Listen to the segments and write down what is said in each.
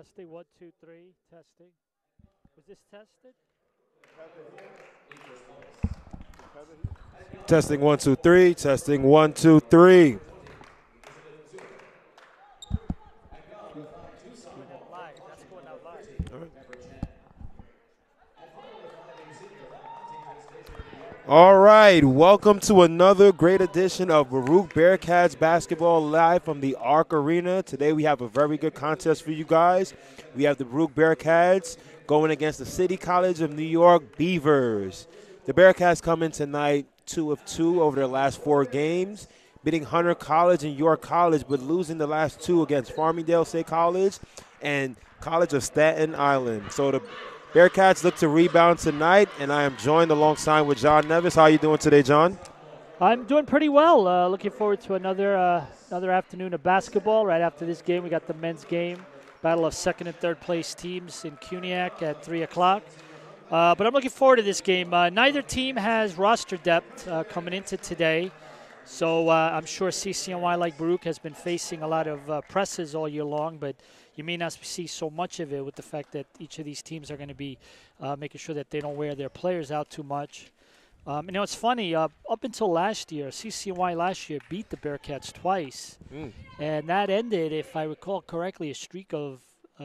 Testing, 1, 2, 3, testing. Was this tested? Testing 1, 2, 3. Testing 1, 2, 3. Live. That's going out live. All right. All right, welcome to another great edition of Baruch Bearcats basketball live from the Arc Arena. Today we have a very good contest for you guys. We have the Baruch Bearcats going against the City College of New York Beavers. The Bearcats come in tonight 2 of 2 over their last 4 games, beating Hunter College and York College, but losing the last 2 against Farmingdale State College and College of Staten Island. So the Bearcats look to rebound tonight, and I am joined alongside with John Nevis. How are you doing today, John? I'm doing pretty well. Looking forward to another afternoon of basketball. Right after this game, we got the men's game, battle of second and third place teams in CUNYAC at 3 o'clock. But I'm looking forward to this game. Neither team has roster depth coming into today, so I'm sure CCNY, like Baruch, has been facing a lot of presses all year long, but you may not see so much of it with the fact that each of these teams are going to be making sure that they don't wear their players out too much. It's funny, up until last year, CCNY last year beat the Bearcats twice, and that ended, if I recall correctly, a streak of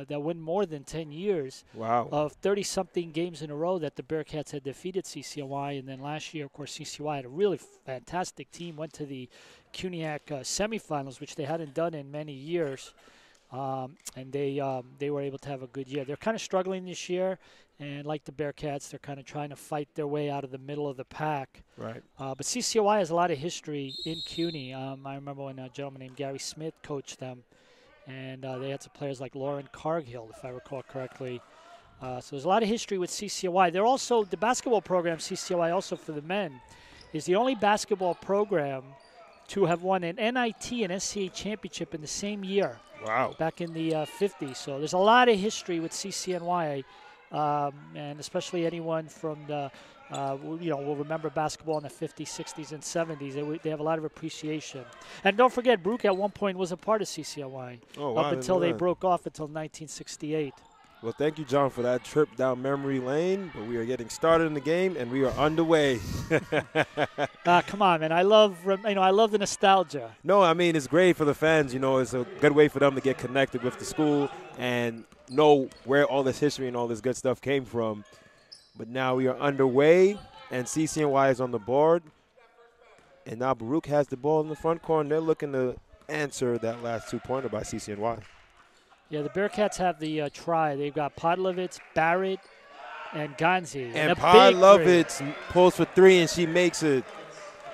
that went more than 10 years. Wow. Of 30-something games in a row that the Bearcats had defeated CCNY. And then last year, of course, CCNY had a really fantastic team, went to the CUNYAC semifinals, which they hadn't done in many years. And they were able to have a good year. They're kind of struggling this year, and like the Bearcats, they're kind of trying to fight their way out of the middle of the pack. Right. But CCNY has a lot of history in CUNY. I remember when a gentleman named Gary Smith coached them, and they had some players like Lauren Cargill, if I recall correctly. So there's a lot of history with CCNY. They're also, the basketball program, CCNY also for the men, is the only basketball program to have won an NIT and SCA championship in the same year. Wow. Back in the 50s. So there's a lot of history with CCNY, and especially anyone from the, will remember basketball in the 50s, 60s, and 70s. They have a lot of appreciation. And don't forget, Baruch at one point was a part of CCNY up until they broke off until 1968. Well, thank you, John, for that trip down memory lane. But we are getting started in the game, and we are underway. Come on, man! I love the nostalgia. No, I mean it's great for the fans. It's a good way for them to get connected with the school and know where all this history and all this good stuff came from. But now we are underway, and CCNY is on the board, and now Baruch has the ball in the front corner. They're looking to answer that last 2-pointer by CCNY. Yeah, the Bearcats have the try. They've got Podlovitz, Barrett, and Ganzi. And Podlovitz pulls for 3, and she makes it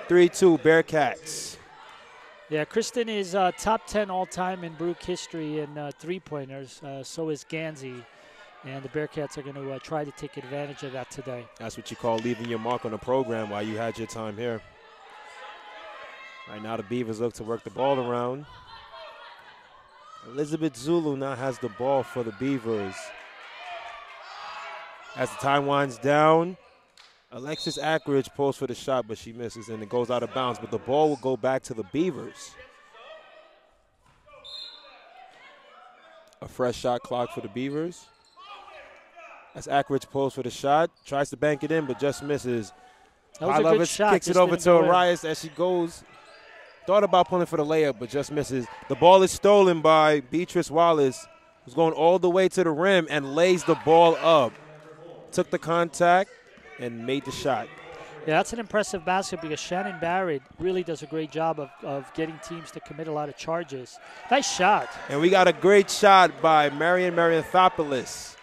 3-2 Bearcats. Yeah, Kristen is top 10 all-time in Baruch history in three-pointers. So is Ganzi. And the Bearcats are going to try to take advantage of that today. That's what you call leaving your mark on the program while you had your time here. Right now the Beavers look to work the ball around. Elizabeth Zulu now has the ball for the Beavers. As the time winds down, Alexis Ackridge pulls for the shot, but she misses, and it goes out of bounds. But the ball will go back to the Beavers. A fresh shot clock for the Beavers. As Ackridge pulls for the shot, tries to bank it in, but just misses. That was a good shot. Kicks it over to Arias as she goes. Thought about pulling for the layup, but just misses. The ball is stolen by Beatrice Wallace, who's going all the way to the rim and lays the ball up. Took the contact and made the shot. Yeah, that's an impressive basket because Shannon Barrett really does a great job of getting teams to commit a lot of charges. Nice shot. And we got a great shot by Marian Marianthopoulos.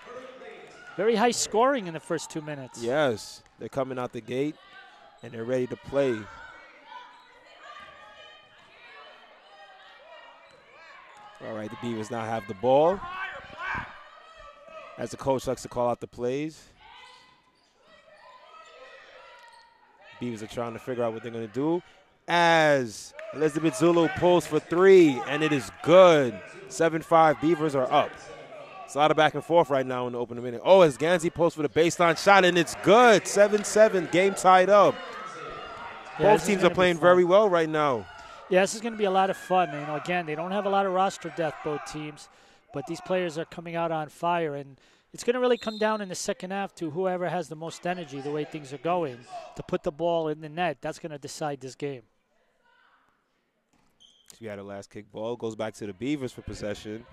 Very high scoring in the first 2 minutes. Yes, they're coming out the gate, and they're ready to play. All right, the Beavers now have the ball. As the coach likes to call out the plays. Beavers are trying to figure out what they're going to do. As Elizabeth Zulu pulls for 3, and it is good. 7-5, Beavers are up. It's a lot of back and forth right now in the opening minute. Oh, as Ganzi pulls for the baseline shot, and it's good. 7-7, game tied up. Yeah, both teams are playing very well right now. Yeah, this is going to be a lot of fun. Again, they don't have a lot of roster depth, both teams. but these players are coming out on fire, and it's going to really come down in the second half to whoever has the most energy, the way things are going, to put the ball in the net. That's going to decide this game. We had a last kick ball. Goes back to the Beavers for possession.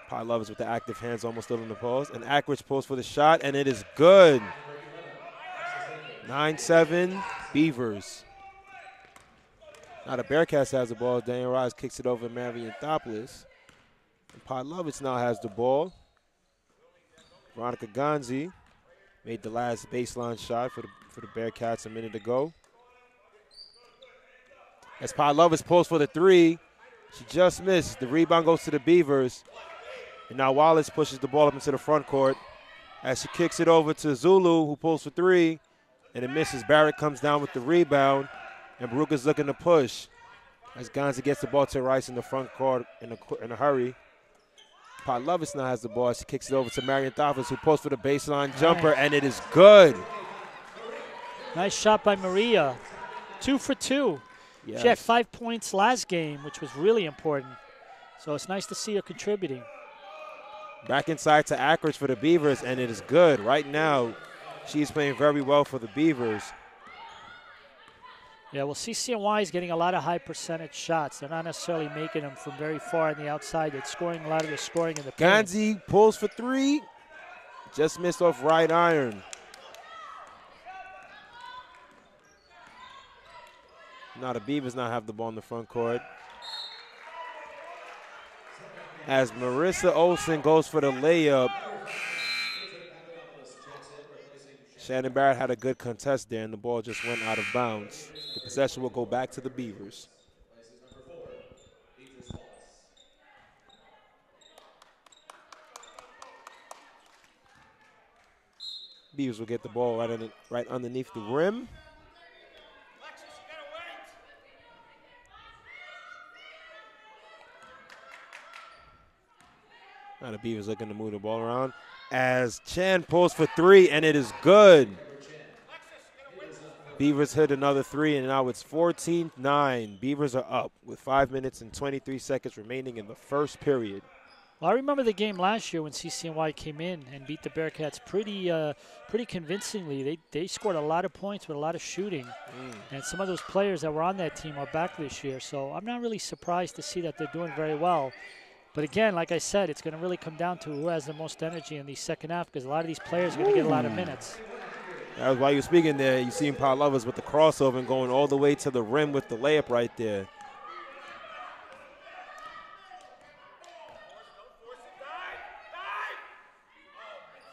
Pie Lovers with the active hands almost still in the post. And Ackridge pulls for the shot, and it is good. 9-7 Beavers. Now the Bearcats has the ball. Daniel Rise kicks it over to Marianthopoulos. And Pie Lovers now has the ball. Veronica Gonzi made the last baseline shot for the Bearcats a minute ago. As Pie Lovers pulls for the three, she just missed. The rebound goes to the Beavers. And now Wallace pushes the ball up into the front court as she kicks it over to Zulu, who pulls for three, and it misses. Barrett comes down with the rebound, and Baruch is looking to push as Gonzi gets the ball to Rice in the front court in a hurry. Pie Lovers now has the ball. She kicks it over to Marianthopoulos, who pulls for the baseline jumper, and it is good. Nice shot by Maria. 2 for 2. Yes. She had 5 points last game, which was really important. So it's nice to see her contributing. Back inside to Ackridge for the Beavers, and it is good. Right now, she's playing very well for the Beavers. Yeah, well, CCNY is getting a lot of high percentage shots. They're not necessarily making them from very far on the outside. They're scoring a lot of the scoring in the paint. Gonzi pulls for three. Just missed off right iron. Now the Beavers now have the ball in the front court. As Marissa Olsen goes for the layup. Shannon Barrett had a good contest there, and the ball just went out of bounds. The possession will go back to the Beavers. Beavers will get the ball right underneath the rim. Now the Beavers looking to move the ball around as Chan pulls for three, and it is good. Beavers hit another three, and now it's 14-9. Beavers are up with 5 minutes and 23 seconds remaining in the first period. Well, I remember the game last year when CCNY came in and beat the Bearcats pretty convincingly. They scored a lot of points with a lot of shooting, and some of those players that were on that team are back this year. So I'm not really surprised to see that they're doing very well. But again, like I said, it's going to really come down to who has the most energy in the second half, because a lot of these players are going to get a lot of minutes. That was why you were speaking there. You seen Pie Lovers with the crossover and going all the way to the rim with the layup right there.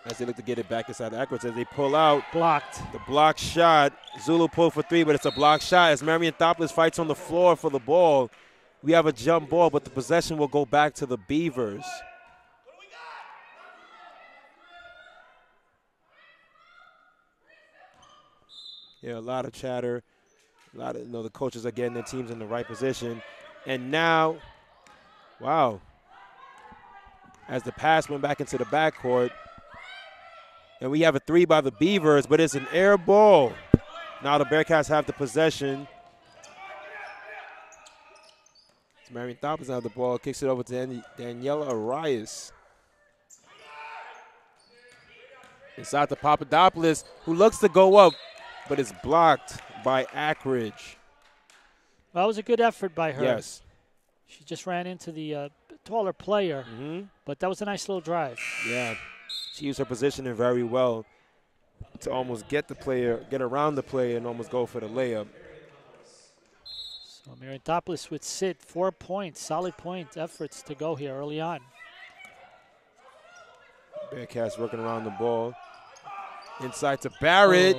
As they look to get it back inside the Ackridge, as they pull out. Blocked. The block shot. Zulu pulled for three, but it's a block shot as Marianthopoulos fights on the floor for the ball. We have a jump ball, but the possession will go back to the Beavers. Yeah, a lot of chatter. A lot of, the coaches are getting their teams in the right position. And now, wow, as the pass went back into the backcourt, and we have a three by the Beavers, but it's an air ball. Now the Bearcats have the possession. Marianthopoulos has the ball, kicks it over to Daniela Arias. Inside to Papadopoulos, who looks to go up, but it's blocked by Ackridge. Well, that was a good effort by her. Yes. She just ran into the taller player, but that was a nice little drive. Yeah, she used her positioning very well to almost get the player, get around the player, and almost go for the layup. So Marianthopoulos would sit 4 points, solid point efforts to go here early on. Bearcats working around the ball. Inside to Barrett,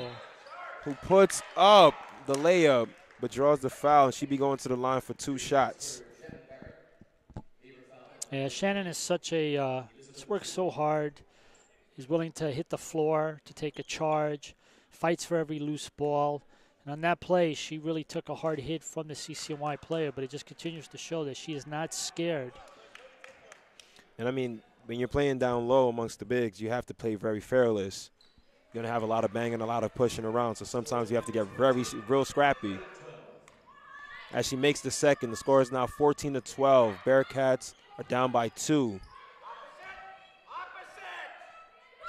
who puts up the layup, but draws the foul, and she'd be going to the line for 2 shots. Yeah, Shannon is such a, he's worked so hard. He's willing to hit the floor, to take a charge, fights for every loose ball. And on that play, she really took a hard hit from the CCNY player, but it just continues to show that she is not scared. And I mean, when you're playing down low amongst the bigs, you have to play very fearless. You're going to have a lot of banging, a lot of pushing around, so sometimes you have to get real scrappy. As she makes the second, the score is now 14-12. Bearcats are down by 2.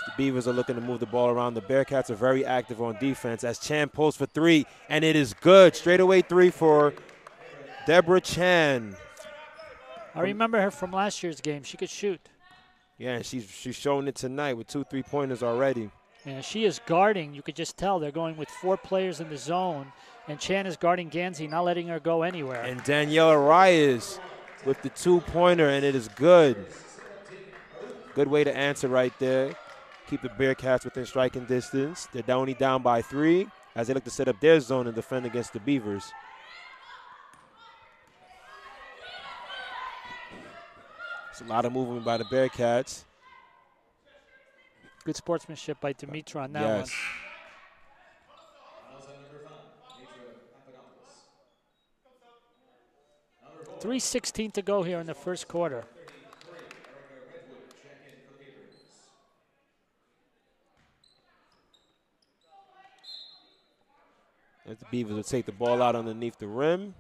The Beavers are looking to move the ball around. The Bearcats are very active on defense as Chan pulls for 3, and it is good. Straightaway 3 for Deborah Chan. I remember her from last year's game. She could shoot. Yeah, and she's showing it tonight with 2 3-pointers already. Yeah, she is guarding. You could just tell they're going with 4 players in the zone, and Chan is guarding Gansey, not letting her go anywhere. And Danielle Arias with the 2-pointer, and it is good. Good way to answer right there. Keep the Bearcats within striking distance. They're only down by 3 as they look to set up their zone and defend against the Beavers. It's a lot of movement by the Bearcats. Good sportsmanship by Dimitra on that yes. one. 3:16 to go here in the first quarter. As the Beavers will take the ball out underneath the rim.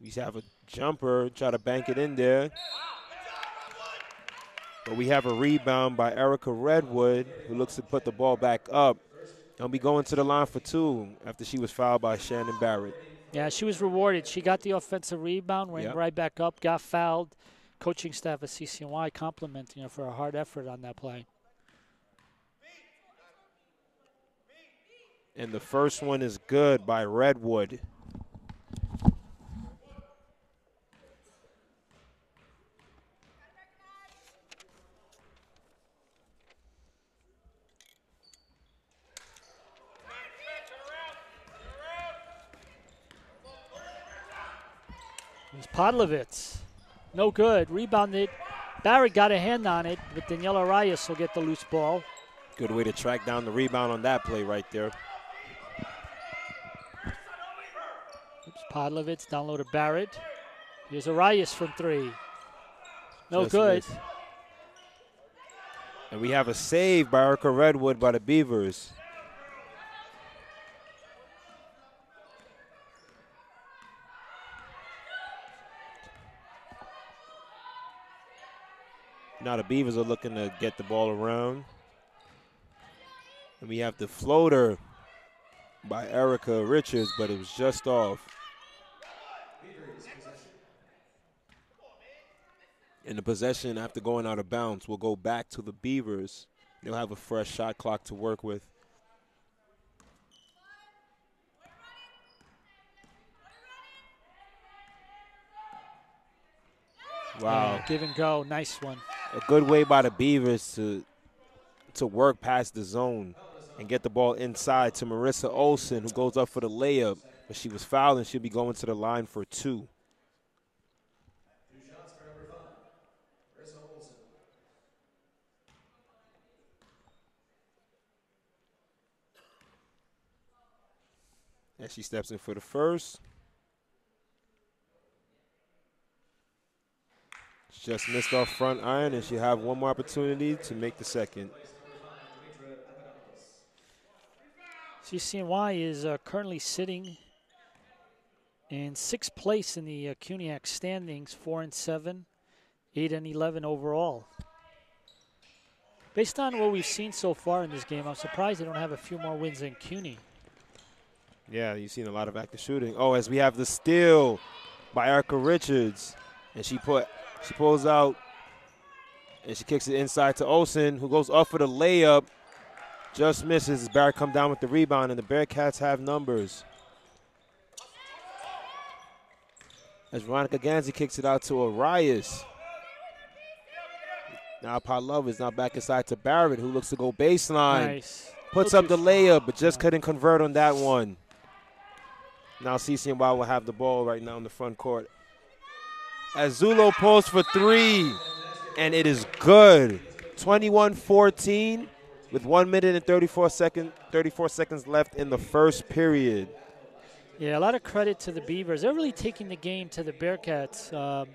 We have a jumper, try to bank it in there. But we have a rebound by Erica Redwood, who looks to put the ball back up. And be going to the line for 2 after she was fouled by Shannon Barrett. Yeah, she was rewarded. She got the offensive rebound, ran right back up, got fouled. Coaching staff at CCNY complimenting her for a hard effort on that play. And the first one is good by Redwood. It was Podlovitz. No good. Rebounded. Barrett got a hand on it, but Daniela Arias will get the loose ball. Good way to track down the rebound on that play right there. Oops, Podlovitz down low to Barrett. Here's Arias from 3. No Just good. missed. And we have a save by Erica Redwood by the Beavers. Now the Beavers are looking to get the ball around. And we have the floater by Erica Richards, but it was just off. And the possession after going out of bounds will go back to the Beavers. They'll have a fresh shot clock to work with. Wow. Yeah, give and go. Nice one. A good way by the Beavers to work past the zone and get the ball inside to Marissa Olsen, who goes up for the layup. But she was fouled and she'll be going to the line for 2. As she steps in for the first. She just missed off front iron, and she'll have one more opportunity to make the second. CCNY is currently sitting in 6th place in the CUNYAC standings, 4-7, 8-11 overall. Based on what we've seen so far in this game, I'm surprised they don't have a few more wins than CUNY. Yeah, you've seen a lot of active shooting. Oh, as we have the steal by Erica Richards, and she pulls out, and she kicks it inside to Olsen, who goes up for the layup. Just misses. Barrett come down with the rebound, and the Bearcats have numbers. As Veronica Gansey kicks it out to Arias. Now Podlove is now back inside to Barrett, who looks to go baseline. Nice. Puts up the layup, but just couldn't convert on that one. Now CCNY will have the ball right now in the front court. As Zulo pulls for 3, and it is good. 21-14 with 1 minute and 34 seconds left in the first period. Yeah, a lot of credit to the Beavers. They're really taking the game to the Bearcats.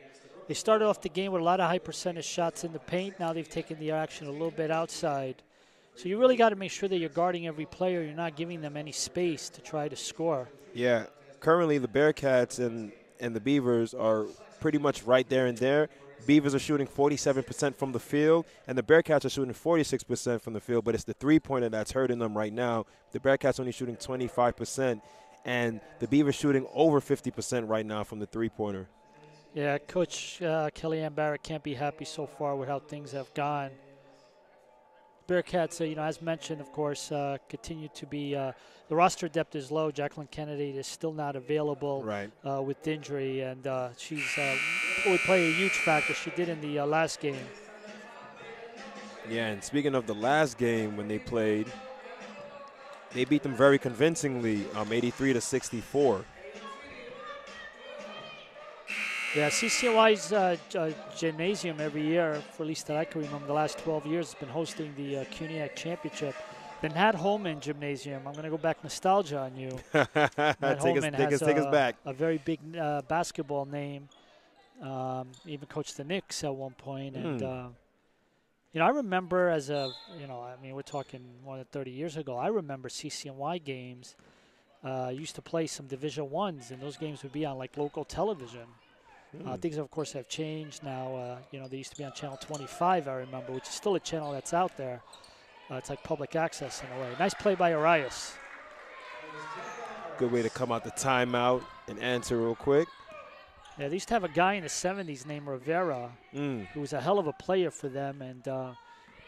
They started off the game with a lot of high percentage shots in the paint. Now they've taken the action a little bit outside. So you really got to make sure that you're guarding every player. You're not giving them any space to try to score. Yeah, currently the Bearcats and the Beavers are pretty much right there and there. Beavers are shooting 47% from the field, and the Bearcats are shooting 46% from the field, but it's the three-pointer that's hurting them right now. The Bearcats only shooting 25%, and the Beavers shooting over 50% right now from the three-pointer. Yeah, Coach Kellyanne Barrett can't be happy so far with how things have gone. Bearcats, as mentioned, of course, continue to be the roster depth is low. Jacqueline Kennedy is still not available with injury, and she's would play a huge factor. She did in the last game. Yeah, and speaking of the last game when they played, they beat them very convincingly, 83-64. Yeah, CCNY's gymnasium every year, for at least that I can remember, the last 12 years, has been hosting the CUNYAC Championship. The Nat Holman Gymnasium, I'm going to go back nostalgia on you. Nat Holman has a very big basketball name. Even coached the Knicks at one point. And, I remember we're talking more than 30 years ago. I remember CCNY games. Used to play some Division I's, and those games would be on, like, local television. Things, of course, have changed now. They used to be on Channel 25, I remember, which is still a channel that's out there. It's like public access in a way. Nice play by Arias. Good way to come out the timeout and answer real quick. Yeah, they used to have a guy in the 70s named Rivera who was a hell of a player for them. And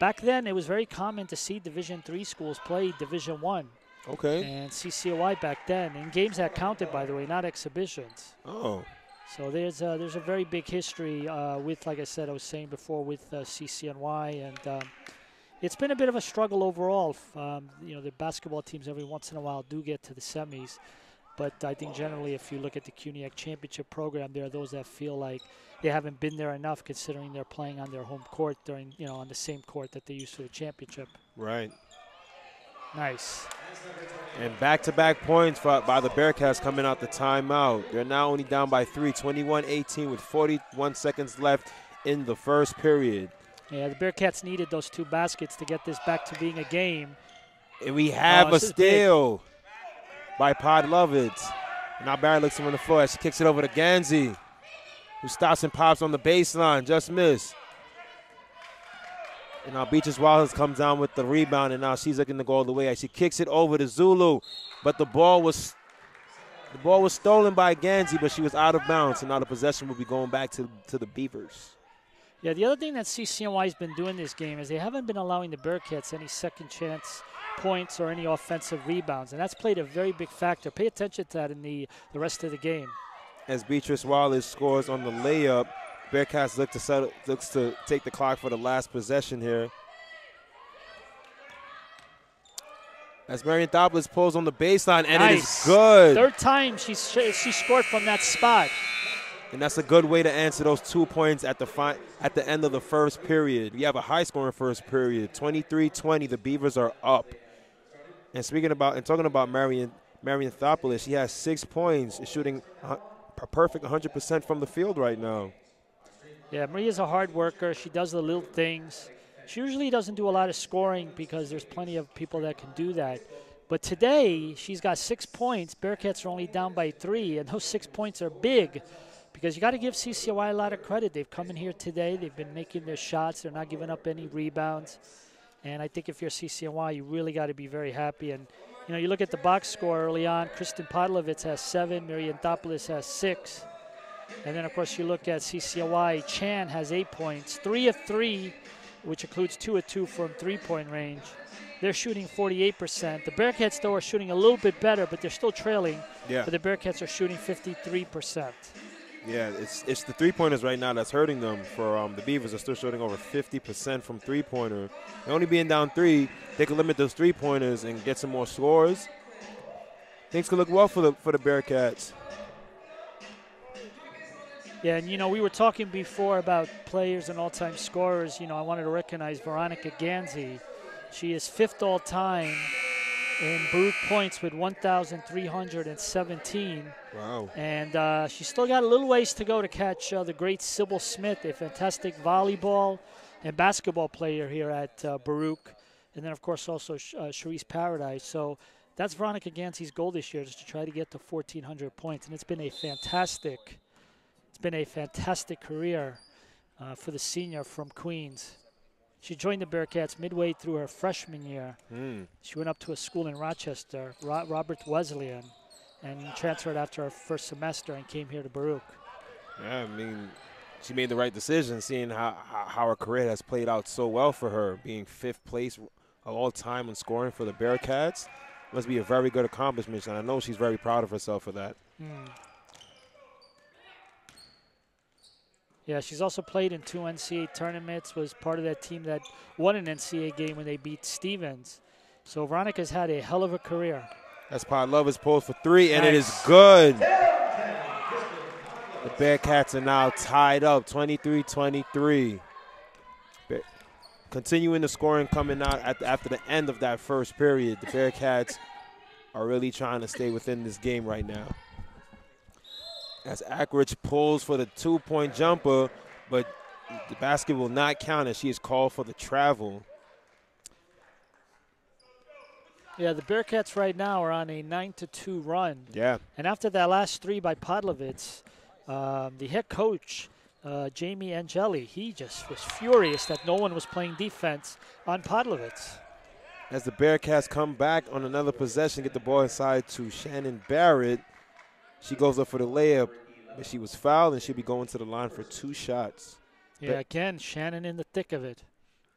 back then, it was very common to see Division III schools play Division I. Okay. And CCNY back then, and games that counted, by the way, not exhibitions. Oh. So there's a very big history with, like I said, I was saying before, with CCNY, and it's been a bit of a struggle overall. The basketball teams every once in a while do get to the semis, but I think generally if you look at the CUNYAC championship program, there are those that feel like they haven't been there enough, considering they're playing on their home court on the same court that they used for the championship. Right. Nice. And back-to-back points by the Bearcats coming out the timeout. They're now only down by 3, 21-18 with 41 seconds left in the first period. Yeah, the Bearcats needed those two baskets to get this back to being a game. And we have a steal by Podlovitz. Now Barrett looks on the floor as she kicks it over to Ganzi, who stops and pops on the baseline, just missed. And now Beatrice Wallace comes down with the rebound, and now she's looking to go all the way as she kicks it over to Zulu. But the ball was stolen by Ganzi, but she was out of bounds, and now the possession will be going back to the Beavers. Yeah, the other thing that CCNY has been doing this game is they haven't been allowing the Bearcats any second chance points or any offensive rebounds, and that's played a very big factor. Pay attention to that in the rest of the game. As Beatrice Wallace scores on the layup, Bearcats looks to take the clock for the last possession here. As Marian Thopoulos pulls on the baseline, and It is good. Third time she scored from that spot. And that's a good way to answer those 2 points at the end of the first period. We have a high-scoring first period, 23-20. The Beavers are up. And talking about Marian Thopoulos, she has 6 points, is shooting a perfect 100% from the field right now. Yeah, Maria's a hard worker. She does the little things. She usually doesn't do a lot of scoring because there's plenty of people that can do that. But today, she's got 6 points. Bearcats are only down by 3, and those 6 points are big because you got to give CCNY a lot of credit. They've come in here today. They've been making their shots. They're not giving up any rebounds. And I think if you're CCNY, you really got to be very happy. And, you look at the box score early on. Kristen Podlovitz has 7. Marian Thopoulos has 6. And then, of course, you look at CCNY. Chan has 8 points, 3 of 3, which includes 2 of 2 from three-point range. They're shooting 48%. The Bearcats, though, are shooting a little bit better, but they're still trailing. Yeah. But the Bearcats are shooting 53%. Yeah, it's the three-pointers right now that's hurting them. For the Beavers are still shooting over 50% from three-pointer. And only being down 3, they can limit those three-pointers and get some more scores. Things could look well for the Bearcats. Yeah, and, we were talking before about players and all-time scorers. I wanted to recognize Veronica Ganzi. She is 5th all-time in Baruch points with 1,317. Wow. And she's still got a little ways to go to catch the great Sybil Smith, a fantastic volleyball and basketball player here at Baruch. And then, of course, also Charisse Paradise. So that's Veronica Ganzi's goal this year, is to try to get to 1,400 points. And it's been a fantastic been a fantastic career for the senior from Queens. She joined the Bearcats midway through her freshman year. She went up to a school in Rochester, Robert Wesleyan, and transferred after her first semester and came here to Baruch. Yeah, I mean, she made the right decision, seeing how her career has played out so well for her, being 5th place of all time in scoring for the Bearcats. Must be a very good accomplishment, and I know she's very proud of herself for that. Yeah, she's also played in 2 NCAA tournaments, was part of that team that won an NCAA game when they beat Stevens. So Veronica's had a hell of a career. That's Podlova's post for 3, and nice. It is good. The Bearcats are now tied up, 23-23. Continuing the scoring coming out after the end of that first period. The Bearcats are really trying to stay within this game right now. As Ackridge pulls for the 2-point jumper, but the basket will not count as she is called for the travel. Yeah, the Bearcats right now are on a 9-2 run. Yeah. And after that last 3 by Podlovitz, the head coach, Jamie Angeli, he just was furious that no one was playing defense on Podlovitz. As the Bearcats come back on another possession, get the ball inside to Shannon Barrett. She goes up for the layup, but she was fouled, and she'll be going to the line for 2 shots. Yeah, again, Shannon in the thick of it.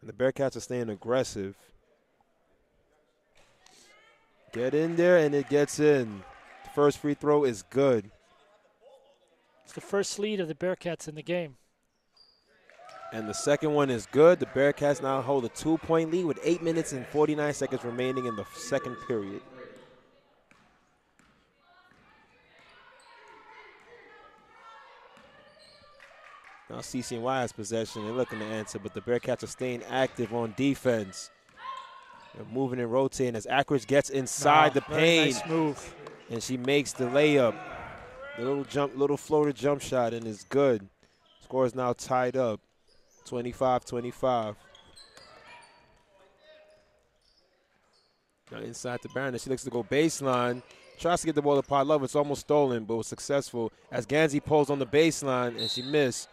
And the Bearcats are staying aggressive. Get in there, and it gets in. The first free throw is good. It's the first lead of the Bearcats in the game. And the second one is good. The Bearcats now hold a 2-point lead with 8 minutes and 49 seconds remaining in the second period. Now CCNY has possession. They're looking to answer, but the Bearcats are staying active on defense. They're moving and rotating as Ackridge gets inside the paint. Nice move. And she makes the layup. The little floater jump shot, and it's good. Score is now tied up, 25-25. Now inside to Barron. She looks to go baseline. Tries to get the ball to Podlova. It's almost stolen, but was successful as Gansey pulls on the baseline, and she missed.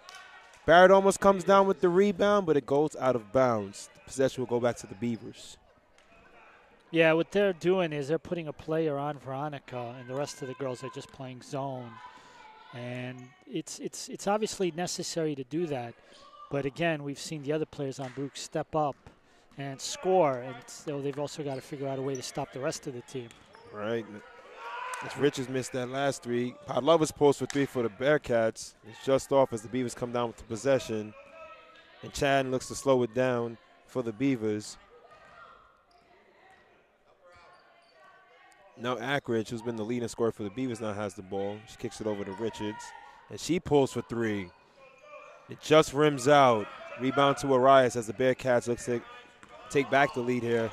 Barrett almost comes down with the rebound, but it goes out of bounds. The possession will go back to the Beavers. Yeah, what they're doing is they're putting a player on Veronica, and the rest of the girls are just playing zone. And it's obviously necessary to do that. But again, we've seen the other players on Baruch step up and score, and so they've also got to figure out a way to stop the rest of the team. Right. As Richards missed that last 3. Podlova's post for 3 for the Bearcats. It's just off as the Beavers come down with the possession. And Chad looks to slow it down for the Beavers. Now Ackridge, who's been the leading scorer for the Beavers, now has the ball. She kicks it over to Richards. And she pulls for 3. It just rims out. Rebound to Arias as the Bearcats looks to take back the lead here.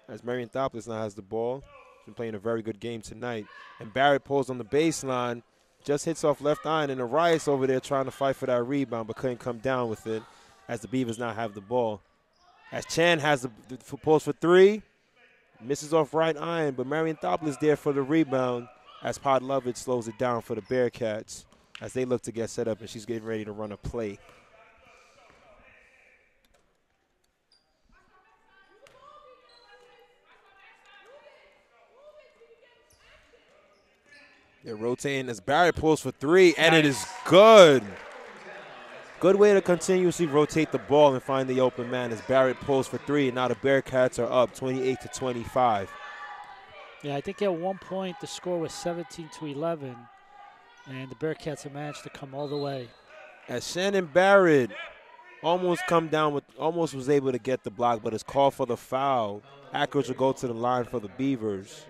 As Marion Thopoulos now has the ball. She's been playing a very good game tonight. And Barrett pulls on the baseline. Just hits off left iron. And Arias over there trying to fight for that rebound, but couldn't come down with it as the Beavers now have the ball. As Chan has the pulls for 3. Misses off right iron, but Marion Thopoulos there for the rebound as Podlovitz slows it down for the Bearcats as they look to get set up, and she's getting ready to run a play. They're rotating as Barrett pulls for 3, and nice. It is good. Good way to continuously rotate the ball and find the open man as Barrett pulls for 3, and now the Bearcats are up 28-25. Yeah, I think at one point the score was 17-11, and the Bearcats have managed to come all the way. As Shannon Barrett almost was able to get the block, but is called for the foul. Ackridge will go to the line for the Beavers.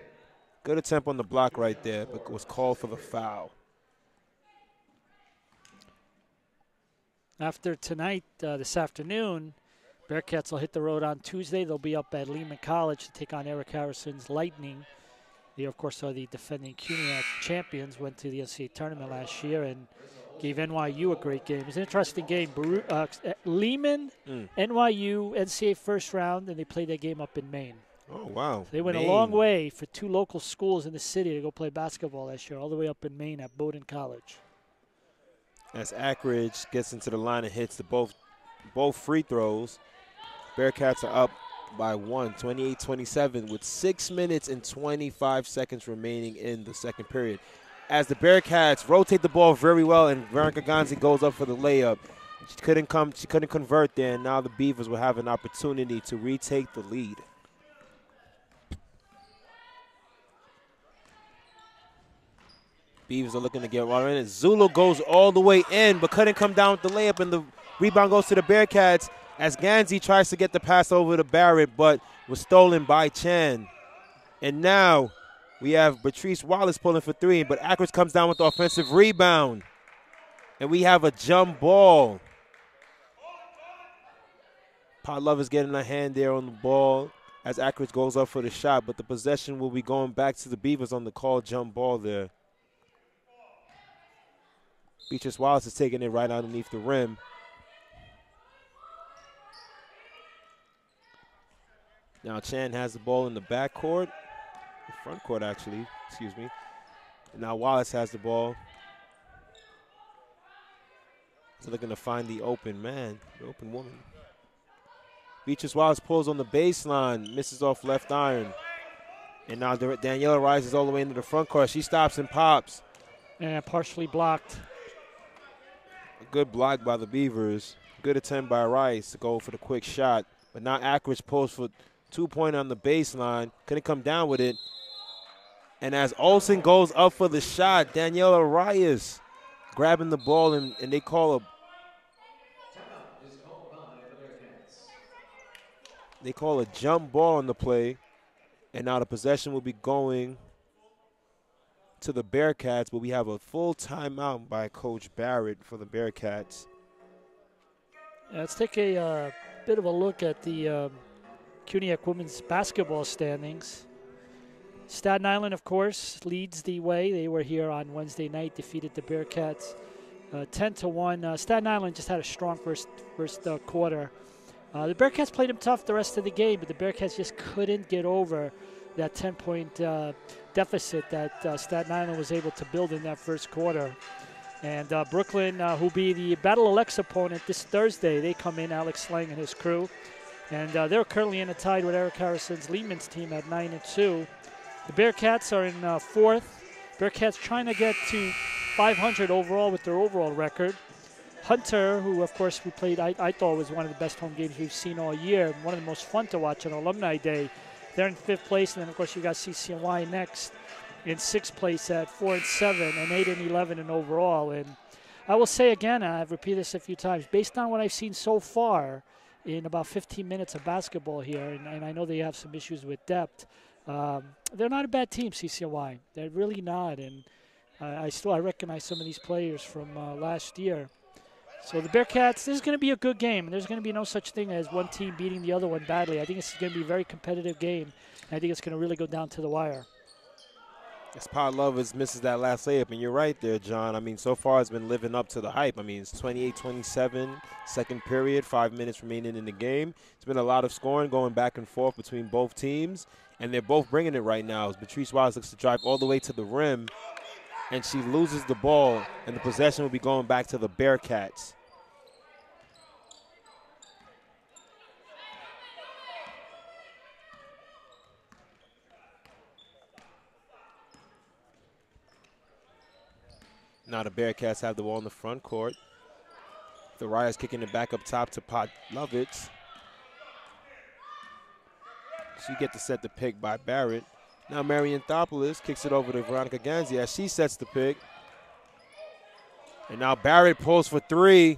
Good attempt on the block right there, but was called for the foul. After tonight, this afternoon, Bearcats will hit the road on Tuesday. They'll be up at Lehman College to take on Eric Harrison's Lightning. They, of course, are the defending CUNYAC champions, went to the NCAA tournament last year and gave NYU a great game. It was an interesting game. Lehman, NYU, NCAA first round, and they played that game up in Maine. Oh, wow. So they went a long way for 2 local schools in the city to go play basketball last year, all the way up in Maine at Bowdoin College. As Ackridge gets into the line and hits both free throws, Bearcats are up by 1, 28-27, with 6 minutes and 25 seconds remaining in the second period. As the Bearcats rotate the ball very well, and Veronica Ganzi goes up for the layup. She couldn't convert there, and now the Beavers will have an opportunity to retake the lead. Beavers are looking to get water in it. Zulu goes all the way in, but couldn't come down with the layup, and the rebound goes to the Bearcats as Ganzi tries to get the pass over to Barrett, but was stolen by Chan. And now we have Patrice Wallace pulling for 3, but Ackridge comes down with the offensive rebound. And we have a jump ball. Pot Lover's getting a hand there on the ball as Ackridge goes up for the shot, but the possession will be going back to the Beavers on the call jump ball there. Beatrice Wallace is taking it right underneath the rim. Now Chan has the ball in the backcourt, the front court actually, excuse me. And now Wallace has the ball. So looking to find the open man, the open woman. Beatrice Wallace pulls on the baseline, misses off left iron. And now Daniela rises all the way into the front court. She stops and pops. And partially blocked. A good block by the Beavers. Good attempt by Rice to go for the quick shot. But now Ackridge pulls for 2-point on the baseline. Couldn't come down with it. And as Olsen goes up for the shot, Daniela Rice grabbing the ball, and they call a jump ball on the play. And now the possession will be going to the Bearcats, but we have a full timeout by Coach Barrett for the Bearcats. Yeah, let's take a bit of a look at the CUNYAC women's basketball standings. Staten Island, of course, leads the way. They were here on Wednesday night, defeated the Bearcats 10-1. Staten Island just had a strong first quarter. The Bearcats played them tough the rest of the game, but the Bearcats just couldn't get over that 10-point deficit that Staten Island was able to build in that first quarter. And Brooklyn, who'll be the Battle Elects opponent this Thursday, they come in, Alex Slang and his crew. And they're currently in a tie with Eric Harrison's Lehman's team at 9-2. The Bearcats are in fourth. Bearcats trying to get to 500 overall with their overall record. Hunter, who of course we played, I thought was one of the best home games we've seen all year, one of the most fun to watch on Alumni Day. They're in 5th place, and then of course you got CCNY next in 6th place at 4-7 and 8-11 in overall. And I will say again, I've repeated this a few times, based on what I've seen so far in about 15 minutes of basketball here, and I know they have some issues with depth, they're not a bad team, CCNY. They're really not, and I recognize some of these players from last year. So the Bearcats, this is going to be a good game, and there's going to be no such thing as one team beating the other one badly. I think it's going to be a very competitive game, and I think it's going to really go down to the wire. As Pot Lovers misses that last layup, and you're right there, John. I mean, so far it's been living up to the hype. I mean, it's 28-27, second period, 5 minutes remaining in the game. It's been a lot of scoring going back and forth between both teams, and they're both bringing it right now. As Patrice Wallace looks to drive all the way to the rim, and she loses the ball, and the possession will be going back to the Bearcats. Now the Bearcats have the ball in the front court. The Riot's kicking it back up top to Pot Lovitz. She gets to set the pick by Barrett. Now Marian Thopoulos kicks it over to Veronica Ganzi as she sets the pick. And now Barrett pulls for 3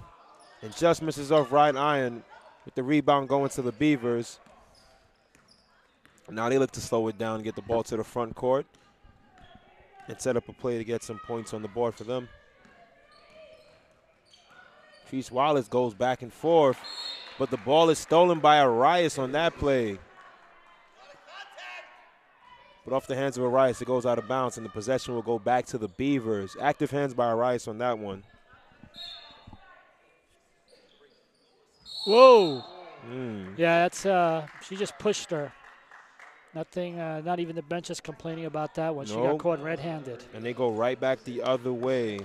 and just misses off right iron with the rebound going to the Beavers. Now they look to slow it down and get the ball to the front court and set up a play to get some points on the board for them. Patrice Wallace goes back and forth, but the ball is stolen by Arias on that play. But off the hands of Arias, it goes out of bounds, and the possession will go back to the Beavers. Active hands by Arias on that one. Whoa. Yeah, that's she just pushed her. Nothing, not even the bench is complaining about that one. She got Nope. caught red-handed. And they go right back the other way.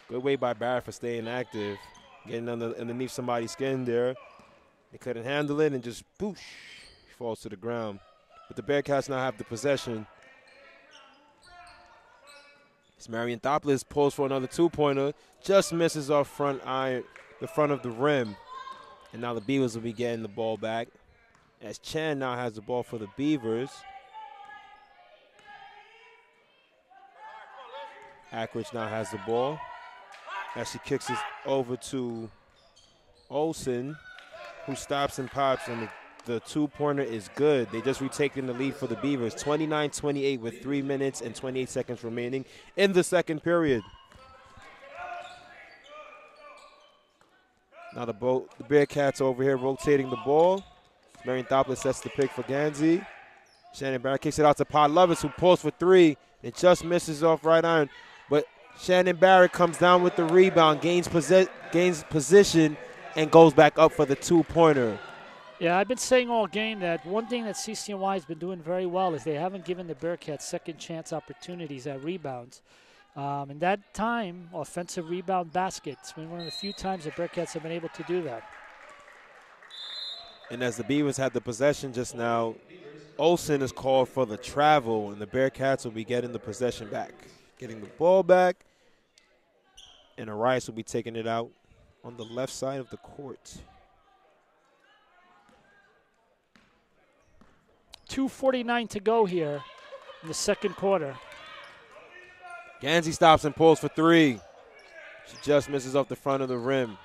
Good way by Barrett for staying active. Getting underneath somebody's skin there. They couldn't handle it and just boosh, falls to the ground. But the Bearcats now have the possession. As Marion Thoplis pulls for another two-pointer. Just misses off front iron, the front of the rim. And now the Beavers will be getting the ball back. As Chan now has the ball for the Beavers. Ackridge now has the ball. As she kicks it over to Olsen, who stops and pops, and the two-pointer is good. They just retaken the lead for the Beavers, 29-28 with 3 minutes and 28 seconds remaining in the second period. Now the Bearcats over here rotating the ball. Marion Thoplis sets the pick for Ganzi. Shannon Barrett kicks it out to Pod Lovis, who pulls for three. It just misses off right iron. But Shannon Barrett comes down with the rebound, gains position, and goes back up for the two-pointer. Yeah, I've been saying all game that one thing that CCNY has been doing very well is they haven't given the Bearcats second chance opportunities at rebounds. And that time, offensive rebound baskets, been one of the few times the Bearcats have been able to do that. And as the Beavers had the possession just now, Olsen is called for the travel, and the Bearcats will be getting the possession back. Getting the ball back, and Arias will be taking it out on the left side of the court. 2:49 to go here in the second quarter. Ganzi stops and pulls for three. She just misses off the front of the rim.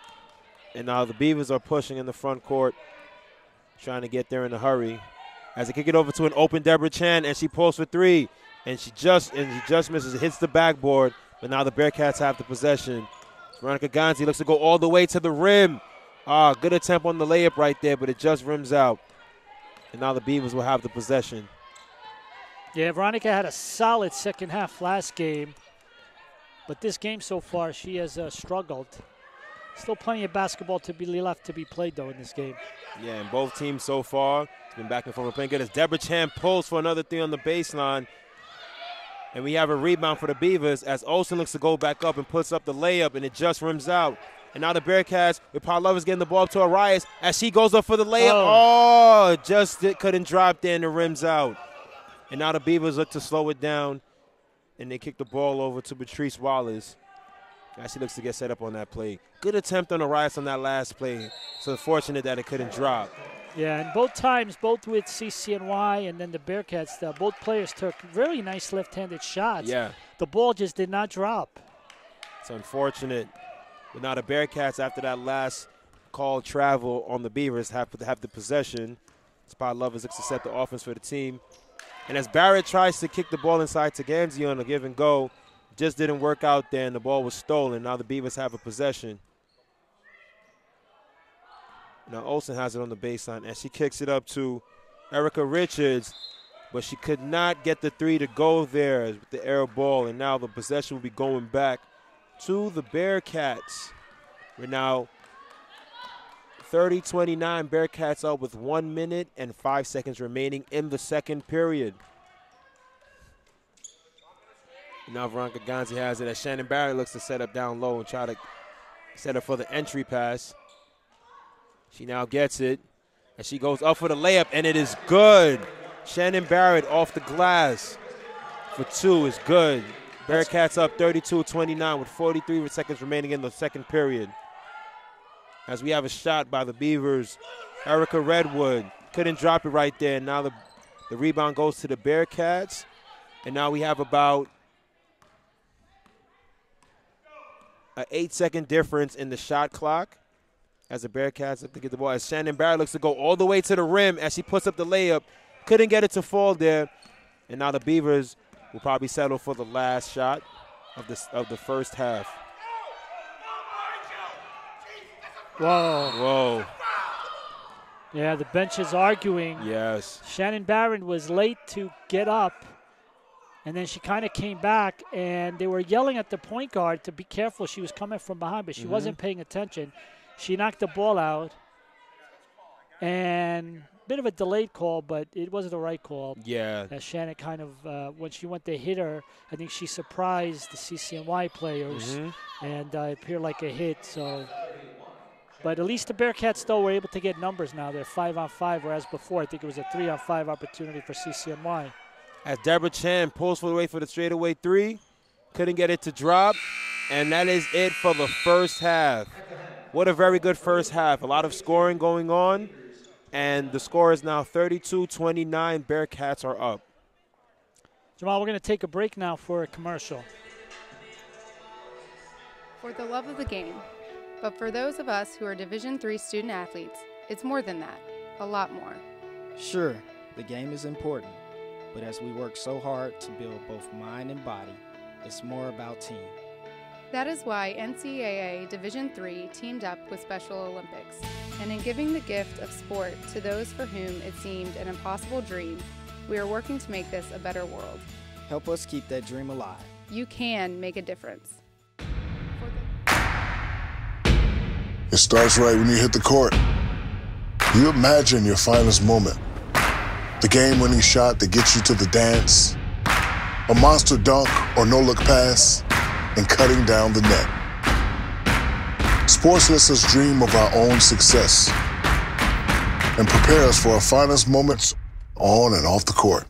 And now the Beavers are pushing in the front court, trying to get there in a hurry. As they kick it over to an open Deborah Chan, and she pulls for three. And she just misses. It hits the backboard, but now the Bearcats have the possession. Veronica Ganzi looks to go all the way to the rim. Good attempt on the layup right there, but it just rims out. And now the Beavers will have the possession. Yeah, Veronica had a solid second half last game, but this game so far she has struggled. Still plenty of basketball to be left to be played, though, in this game. Yeah, and both teams so far, it's been back and forth playing good. As Deborah Chan pulls for another three on the baseline. And we have a rebound for the Beavers as Olsen looks to go back up and puts up the layup, and it just rims out. And now the Bearcats, with Paul Lovers getting the ball up to Arias as she goes up for the layup. Couldn't drop there, and it rims out. And now the Beavers look to slow it down, and they kick the ball over to Patrice Wallace as she looks to get set up on that play. Good attempt on Arias on that last play. So fortunate that it couldn't drop. Yeah, and both times, both with CCNY and then the Bearcats, both players took really nice left-handed shots. Yeah. The ball just did not drop. It's unfortunate. But now the Bearcats, after that last call travel on the Beavers, have to have the possession. Spot Lovers looks to set the offense for the team. And as Barrett tries to kick the ball inside to Ganzi on a give and go, just didn't work out there, and the ball was stolen. Now the Beavers have a possession. Now Olsen has it on the baseline, and she kicks it up to Erica Richards, but she could not get the three to go there with the air ball, and now the possession will be going back to the Bearcats. We're now 30-29, Bearcats up with 1 minute and 5 seconds remaining in the second period. Now Veronica Ganzi has it as Shannon Barrett looks to set up down low and try to set up for the entry pass. She now gets it, and she goes up for the layup, and it is good. Shannon Barrett off the glass for two is good. Bearcats up 32-29 with 43 seconds remaining in the second period. As we have a shot by the Beavers, Erica Redwood couldn't drop it right there. Now the rebound goes to the Bearcats, and now we have about an 8-second difference in the shot clock. As the Bearcats look to get the ball. As Shannon Barrett looks to go all the way to the rim as she puts up the layup. Couldn't get it to fall there. And now the Beavers will probably settle for the last shot of the first half. Whoa. Yeah, the bench is arguing. Yes. Shannon Barrett was late to get up, and then she kind of came back, and they were yelling at the point guard to be careful. She was coming from behind, but she wasn't paying attention. She knocked the ball out, and bit of a delayed call, but it wasn't the right call. Yeah. As Shannon kind of, when she went to hit her, I think she surprised the CCNY players, and it appeared like a hit. So, but at least the Bearcats, though, were able to get numbers now. They're 5-on-5, whereas before I think it was a 3-on-5 opportunity for CCNY. As Deborah Chan pulls for the way for the straightaway three, couldn't get it to drop, and that is it for the first half. What a very good first half. A lot of scoring going on, and the score is now 32-29. Bearcats are up. Jamal, we're going to take a break now for a commercial. For the love of the game. But for those of us who are Division III student athletes, it's more than that, a lot more. Sure, the game is important, but as we work so hard to build both mind and body, it's more about team. That is why NCAA Division III teamed up with Special Olympics, and in giving the gift of sport to those for whom it seemed an impossible dream, we are working to make this a better world. Help us keep that dream alive. You can make a difference. It starts right when you hit the court. You imagine your finest moment. The game-winning shot that gets you to the dance, a monster dunk or no-look pass, and cutting down the net. Sports lets us dream of our own success and prepare us for our finest moments on and off the court.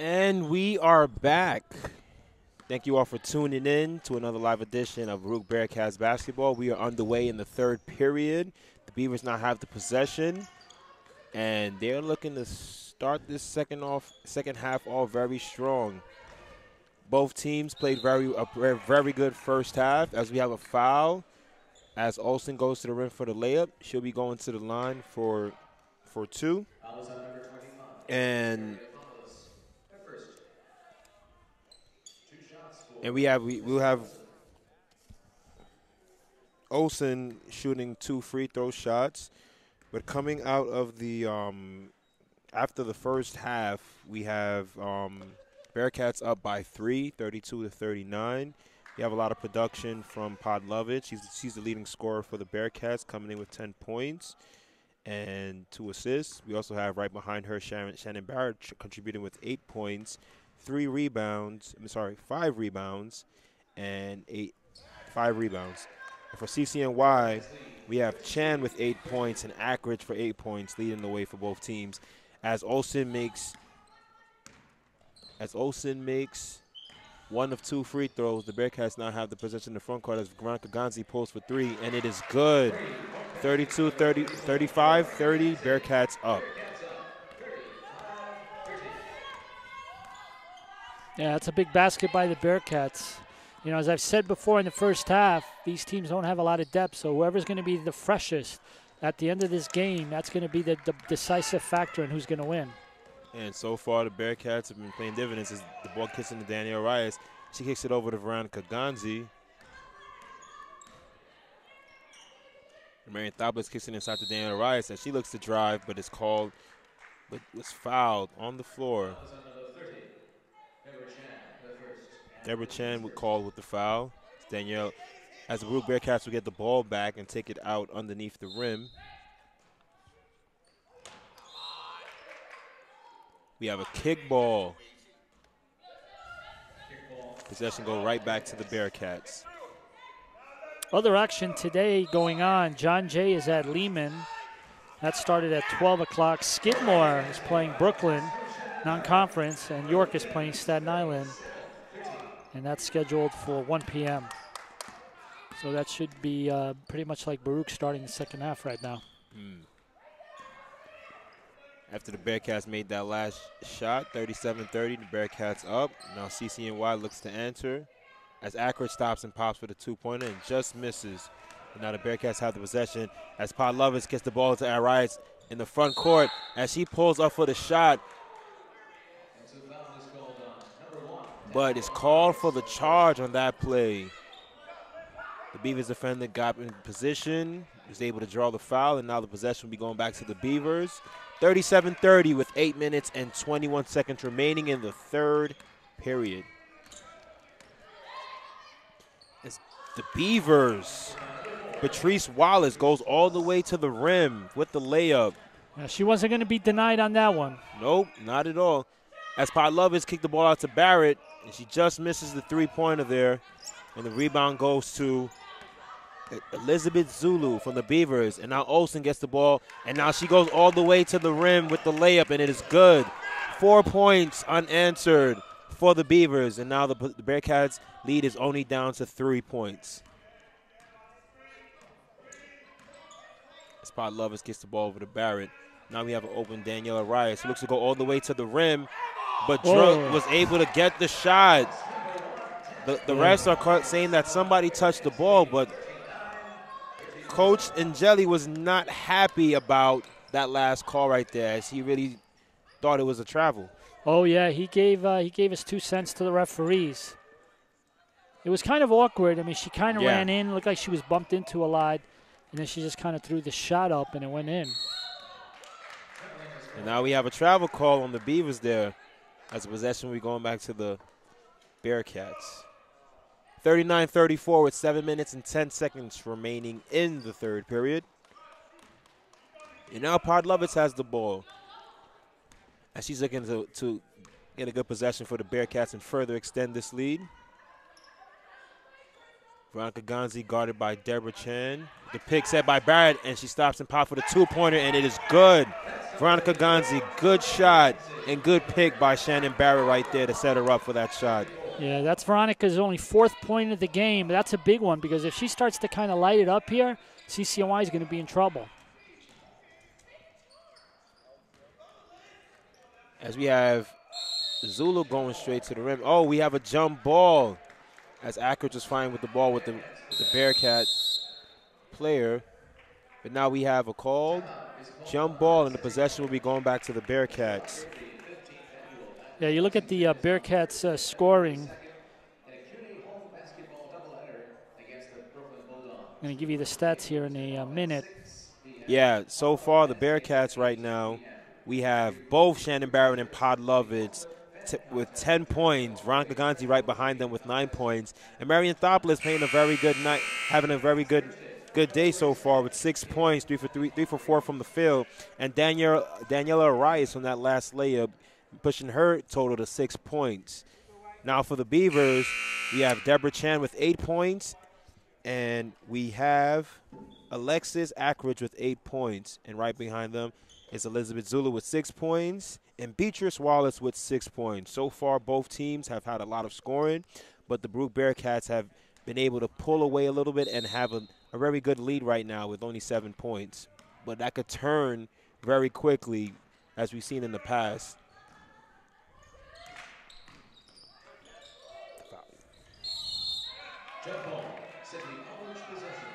And we are back. Thank you all for tuning in to another live edition of Baruch Bearcats basketball. We are underway in the third period. The Beavers now have the possession, and they're looking to start this second half off very strong. Both teams played a very good first half. As we have a foul, as Olsen goes to the rim for the layup, she'll be going to the line for two. And we'll have Olsen shooting 2 free throw shots. But coming out of the after the first half, we have Bearcats up by 3, 32-39. We have a lot of production from Podlovich. She's the leading scorer for the Bearcats, coming in with 10 points and 2 assists. We also have right behind her Shannon Barrett contributing with 8 points, 5 rebounds, and 5 rebounds. And for CCNY, we have Chan with 8 points and Ackridge for 8 points, leading the way for both teams. As Olsen makes 1 of 2 free throws, the Bearcats now have the possession in the front court as Veronica Ganzi pulls for 3, and it is good. 35-30, Bearcats up. Yeah, that's a big basket by the Bearcats. You know, as I've said before in the first half, these teams don't have a lot of depth, so whoever's going to be the freshest at the end of this game, that's going to be the decisive factor in who's going to win. And so far, the Bearcats have been playing dividends as the ball kicks into Danielle Reyes. She kicks it over to Veronica Ganzi. Marion Thabas kicks it inside to Danielle Reyes as she looks to drive, but was fouled on the floor. Deborah Chan would call with the foul. Danielle, as the Baruch Bearcats will get the ball back and take it out underneath the rim. We have a kick ball. Possession go right back to the Bearcats. Other action today going on. John Jay is at Lehman. That started at 12 o'clock. Skidmore is playing Brooklyn, non-conference, and York is playing Staten Island. And that's scheduled for 1 p.m. So that should be pretty much like Baruch starting the second half right now. After the Bearcats made that last shot, 37-30, the Bearcats up. Now CCNY looks to answer as Ackridge stops and pops for the 2-pointer and just misses. And now the Bearcats have the possession as Podlovich gets the ball to Arias in the front court as she pulls up for the shot. But it's called for the charge on that play. The Beavers defender got in position, was able to draw the foul, and now the possession will be going back to the Beavers. 37-30 with 8 minutes and 21 seconds remaining in the third period. It's the Beavers. Patrice Wallace goes all the way to the rim with the layup. Yeah, she wasn't going to be denied on that one. Nope, not at all. As Podlovich kicked the ball out to Barrett, and she just misses the 3-pointer there. And the rebound goes to Elizabeth Zulu from the Beavers. And now Olsen gets the ball, and now she goes all the way to the rim with the layup, and it is good. 4 points unanswered for the Beavers, and now the Bearcats' lead is only down to 3 points. As Podlovich gets the ball over to Barrett. Now we have an open Danielle Arias who looks to go all the way to the rim, but Drug was able to get the shot. The refs are saying that somebody touched the ball, but Coach Angeli was not happy about that last call right there, as he really thought it was a travel. Oh yeah, he gave us 2 cents to the referees. It was kind of awkward. I mean, she kind of ran in, looked like she was bumped into a lot, and then she just kind of threw the shot up and it went in. And now we have a travel call on the Beavers there. As a possession, we're going back to the Bearcats. 39-34 with 7 minutes and 10 seconds remaining in the third period. And now Podlovich has the ball. And she's looking to get a good possession for the Bearcats and further extend this lead. Veronica Ganzi guarded by Deborah Chan. The pick set by Barrett, and she stops and pops for the 2-pointer, and it is good. Veronica Gonzi, good shot and good pick by Shannon Barrett right there to set her up for that shot. Yeah, that's Veronica's only 4th point of the game. That's a big one because if she starts to kind of light it up here, CCNY is going to be in trouble. As we have Zulu going straight to the rim. Oh, we have a jump ball as Ackridge is fine with the ball with the Bearcat player. But now we have a called jump ball, and the possession will be going back to the Bearcats. Yeah, you look at the Bearcats scoring. I'm going to give you the stats here in a minute. Yeah, so far the Bearcats right now, we have both Shannon Barrett and Podlovitz with 10 points. Veronica Gonzi right behind them with 9 points. And Marian Thopoulos playing a very good night, having a very good day so far with 6 points, 3 for 4 from the field. And Daniela Arias on that last layup, pushing her total to 6 points. Now for the Beavers, we have Deborah Chan with 8 points, and we have Alexis Ackridge with 8 points. And right behind them is Elizabeth Zulu with 6 points and Beatrice Wallace with 6 points. So far, both teams have had a lot of scoring, but the Baruch Bearcats have been able to pull away a little bit and have a very good lead right now with only 7 points. But that could turn very quickly, as we've seen in the past.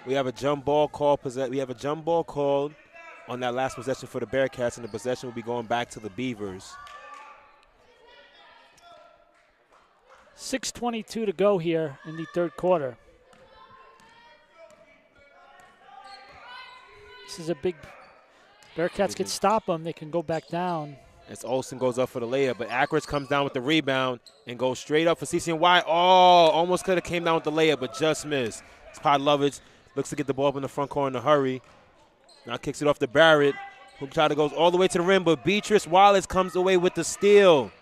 We have a jump ball call. We have a jump ball called on that last possession for the Bearcats, and the possession will be going back to the Beavers. 6:22 to go here in the 3rd quarter. This is a big. Bearcats can stop them. They can go back down. As Olsen goes up for the layup, but Ackridge comes down with the rebound and goes straight up for CCNY. Oh, almost could have came down with the layup, but just missed. Podlovitz looks to get the ball up in the front corner in a hurry. Now kicks it off to Barrett, who tries to go all the way to the rim, but Beatrice Wallace comes away with the steal.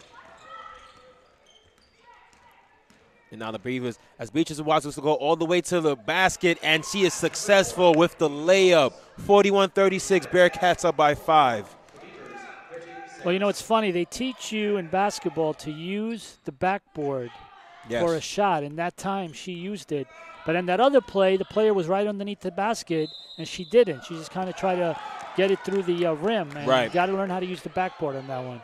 And now the Beavers, as Beatrice Wallace looks to go all the way to the basket, and she is successful with the layup. 41-36, Bearcats up by 5. Well, you know, it's funny. They teach you in basketball to use the backboard for a shot, and that time she used it. But in that other play, the player was right underneath the basket, and she didn't. She just kind of tried to get it through the rim. And you got to learn how to use the backboard on that one.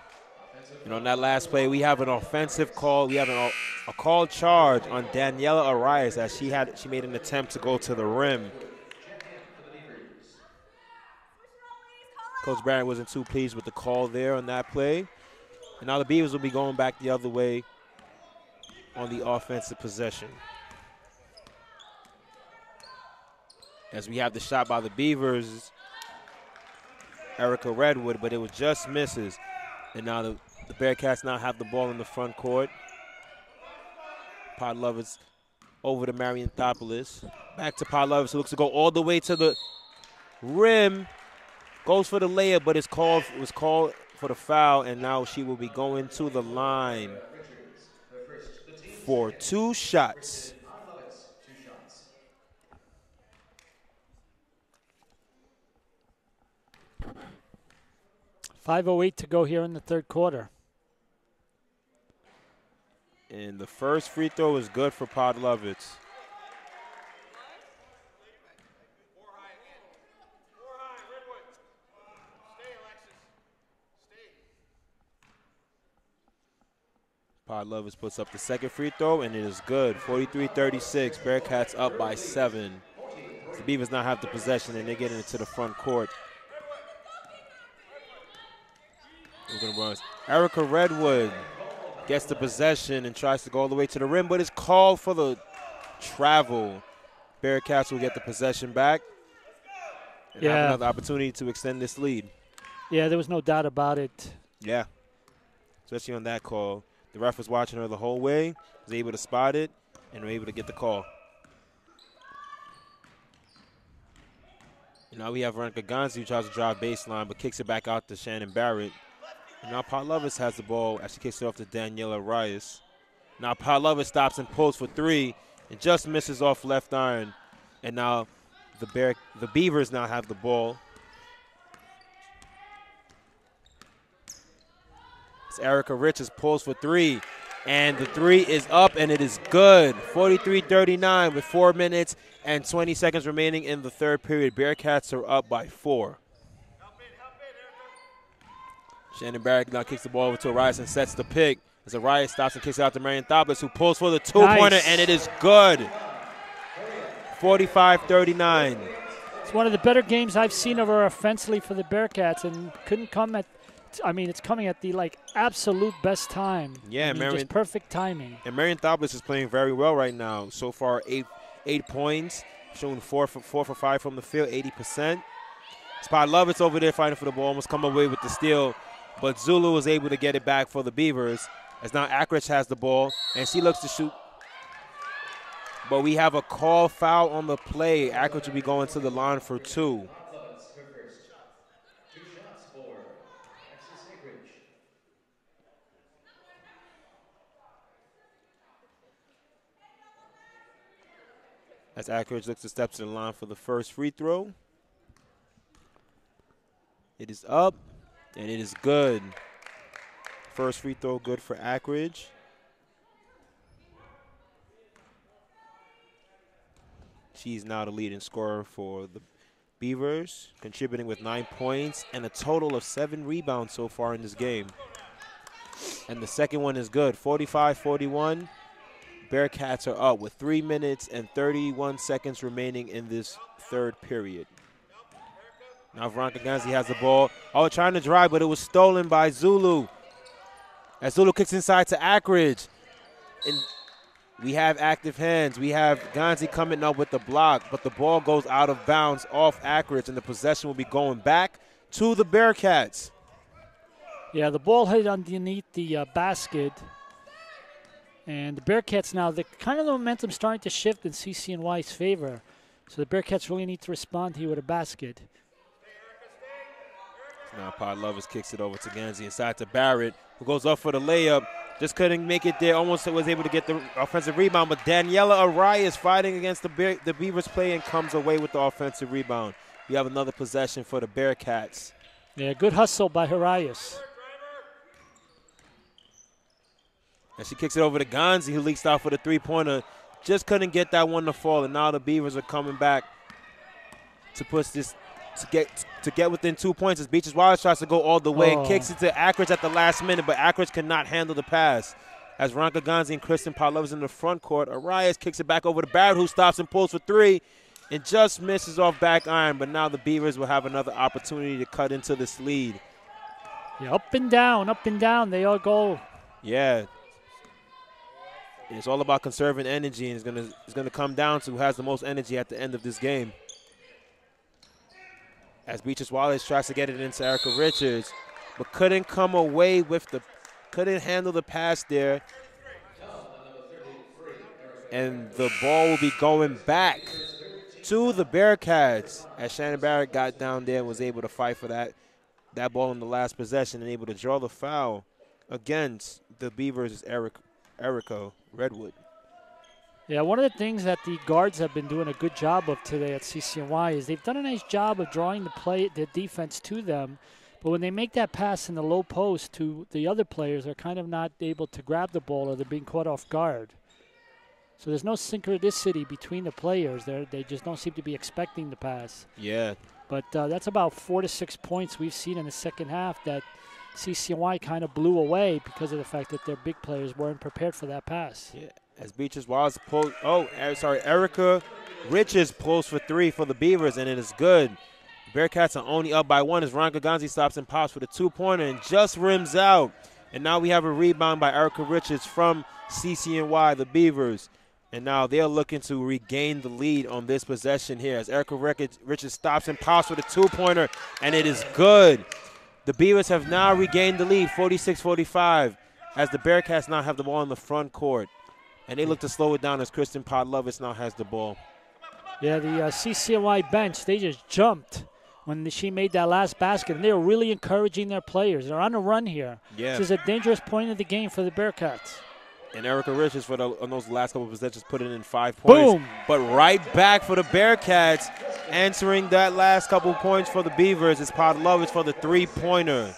And on that last play, we have an offensive call. We have a called charge on Daniela Arias as she made an attempt to go to the rim. Coach Barrett wasn't too pleased with the call there on that play. And now the Beavers will be going back the other way on the offensive possession. As we have the shot by the Beavers, Erica Redwood, but it was just misses. And now the Bearcats now have the ball in the front court. Podlovitz over to Marian Thopoulos. Back to Podlovitz, who looks to go all the way to the rim. Goes for the layup, but was called for the foul, and now she will be going to the line for 2 shots. .508 to go here in the 3rd quarter. And the first free throw is good for Podlovitz. Podlovitz puts up the second free throw, and it is good. 43-36, Bearcats up by 7. The Beavers now have the possession, and they're getting into the front court. Erica Redwood gets the possession and tries to go all the way to the rim, but is called for the travel. Bearcats will get the possession back and have another opportunity to extend this lead. Yeah, there was no doubt about it. Yeah, especially on that call. The ref was watching her the whole way, was able to spot it, and were able to get the call. And now we have Veronica Gonzi, who tries to drive baseline, but kicks it back out to Shannon Barrett. And now Podlovitz has the ball as she kicks it off to Daniela Arias. Now Podlovitz stops and pulls for 3 and just misses off left iron. And now the Beavers now have the ball. As Erica Richards pulls for three. And the three is up, and it is good. 43-39 with 4 minutes and 20 seconds remaining in the third period. Bearcats are up by 4. Shannon Barrett now kicks the ball over to Arias and sets the pick. As Arias stops and kicks it out to Marion Thoblis, who pulls for the two-pointer, Nice. and it is good. 45-39. It's one of the better games I've seen of her offensively for the Bearcats, and couldn't come at, I mean, it's coming at the, like, absolute best time. Yeah, I mean, Marion, just perfect timing. and Marion Thoblis is playing very well right now. So far, eight points, showing 4 for 5 from the field, 80%. Spot Lovitz over there fighting for the ball, almost come away with the steal, but Zulu was able to get it back for the Beavers. As now Ackridge has the ball, and she looks to shoot. But we have a call foul on the play. Ackridge will be going to the line for 2. As Ackridge looks to step to the line for the first free throw. It is up, and it is good. First free throw good for Ackridge. She's now the leading scorer for the Beavers, contributing with 9 points and a total of 7 rebounds so far in this game. And the second one is good, 45-41. Bearcats are up with 3 minutes and 31 seconds remaining in this third period. Now Veronica Ganzi has the ball. Oh, trying to drive, but it was stolen by Zulu. As Zulu kicks inside to Ackridge. And we have active hands. We have Ganzi coming up with the block, but the ball goes out of bounds off Ackridge, and the possession will be going back to the Bearcats. Yeah, the ball hit underneath the basket. And the Bearcats now, the kind of the momentum starting to shift in CCNY's favor. So the Bearcats really need to respond here with a basket. Now Podlovas kicks it over to Ganzi inside to Barrett, who goes up for the layup. Just couldn't make it there. Almost was able to get the offensive rebound, but Daniela Arias fighting against the Beavers play and comes away with the offensive rebound. We have another possession for the Bearcats. Yeah, good hustle by Arias. And she kicks it over to Ganzi, who leaks out for the three-pointer. Just couldn't get that one to fall, and now the Beavers are coming back to push this to get within 2 points as Beaches Wallace tries to go all the way and kicks it to Ackridge at the last minute, but Ackridge cannot handle the pass. As Veronica Ganzi and Kristen Podlovas in the front court, Arias kicks it back over to Barrett, who stops and pulls for 3 and just misses off back iron, but now the Beavers will have another opportunity to cut into this lead. Yeah, up and down, they all go. Yeah. It's all about conserving energy, and it's gonna come down to who has the most energy at the end of this game. As Beatrice Wallace tries to get it into Erica Richards, but couldn't come away with couldn't handle the pass there. And the ball will be going back to the Bearcats as Shannon Barrett got down there and was able to fight for that ball in the last possession and able to draw the foul against the Beavers' Erica Redwood. Yeah, one of the things that the guards have been doing a good job of today at CCNY is they've done a nice job of drawing the defense to them, but when they make that pass in the low post to the other players, they're kind of not able to grab the ball or they're being caught off guard. So there's no synchronicity between the players. They just don't seem to be expecting the pass. Yeah. But that's about 4 to 6 points we've seen in the second half that CCNY kind of blew away because of the fact that their big players weren't prepared for that pass. Yeah. As Beatrice Wallace pulls, Erica Richards pulls for 3 for the Beavers, and it is good. Bearcats are only up by 1 as Veronica Ganzi stops and pops for the 2-pointer and just rims out. And now we have a rebound by Erica Richards from CCNY, the Beavers. And now they're looking to regain the lead on this possession here as Erica Richards stops and pops for the 2-pointer, and it is good. The Beavers have now regained the lead, 46-45, as the Bearcats now have the ball in the front court. And they look to slow it down as Kristen Podlovas now has the ball. Yeah, the CCNY bench, they just jumped when she made that last basket, and they were really encouraging their players. They're on a run here. Yeah. This is a dangerous point of the game for the Bearcats. And Erica Richards, on those last couple of possessions, put it in 5 points. Boom. But right back for the Bearcats, answering that last couple points for the Beavers is Podlovas for the 3-pointer.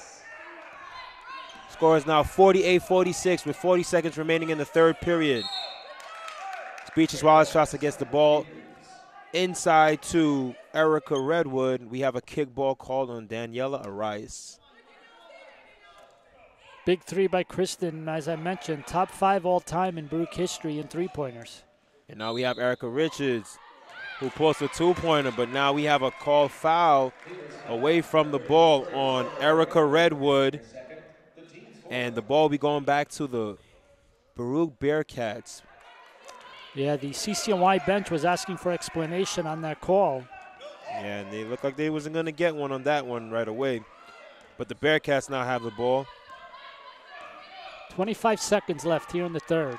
score is now 48-46 with 40 seconds remaining in the third period. Beatrice Wallace tries to get the ball inside to Erica Redwood. We have a kickball called on Daniela Arias. Big three by Kristen, as I mentioned, top 5 all-time in Baruch history in three-pointers. And now we have Erica Richards, who pulls a two-pointer, but now we have a called foul away from the ball on Erica Redwood. And the ball will be going back to the Baruch Bearcats. Yeah, the CCNY bench was asking for explanation on that call. Yeah, and they looked like they wasn't going to get one on that one right away. But the Bearcats now have the ball. 25 seconds left here in the third.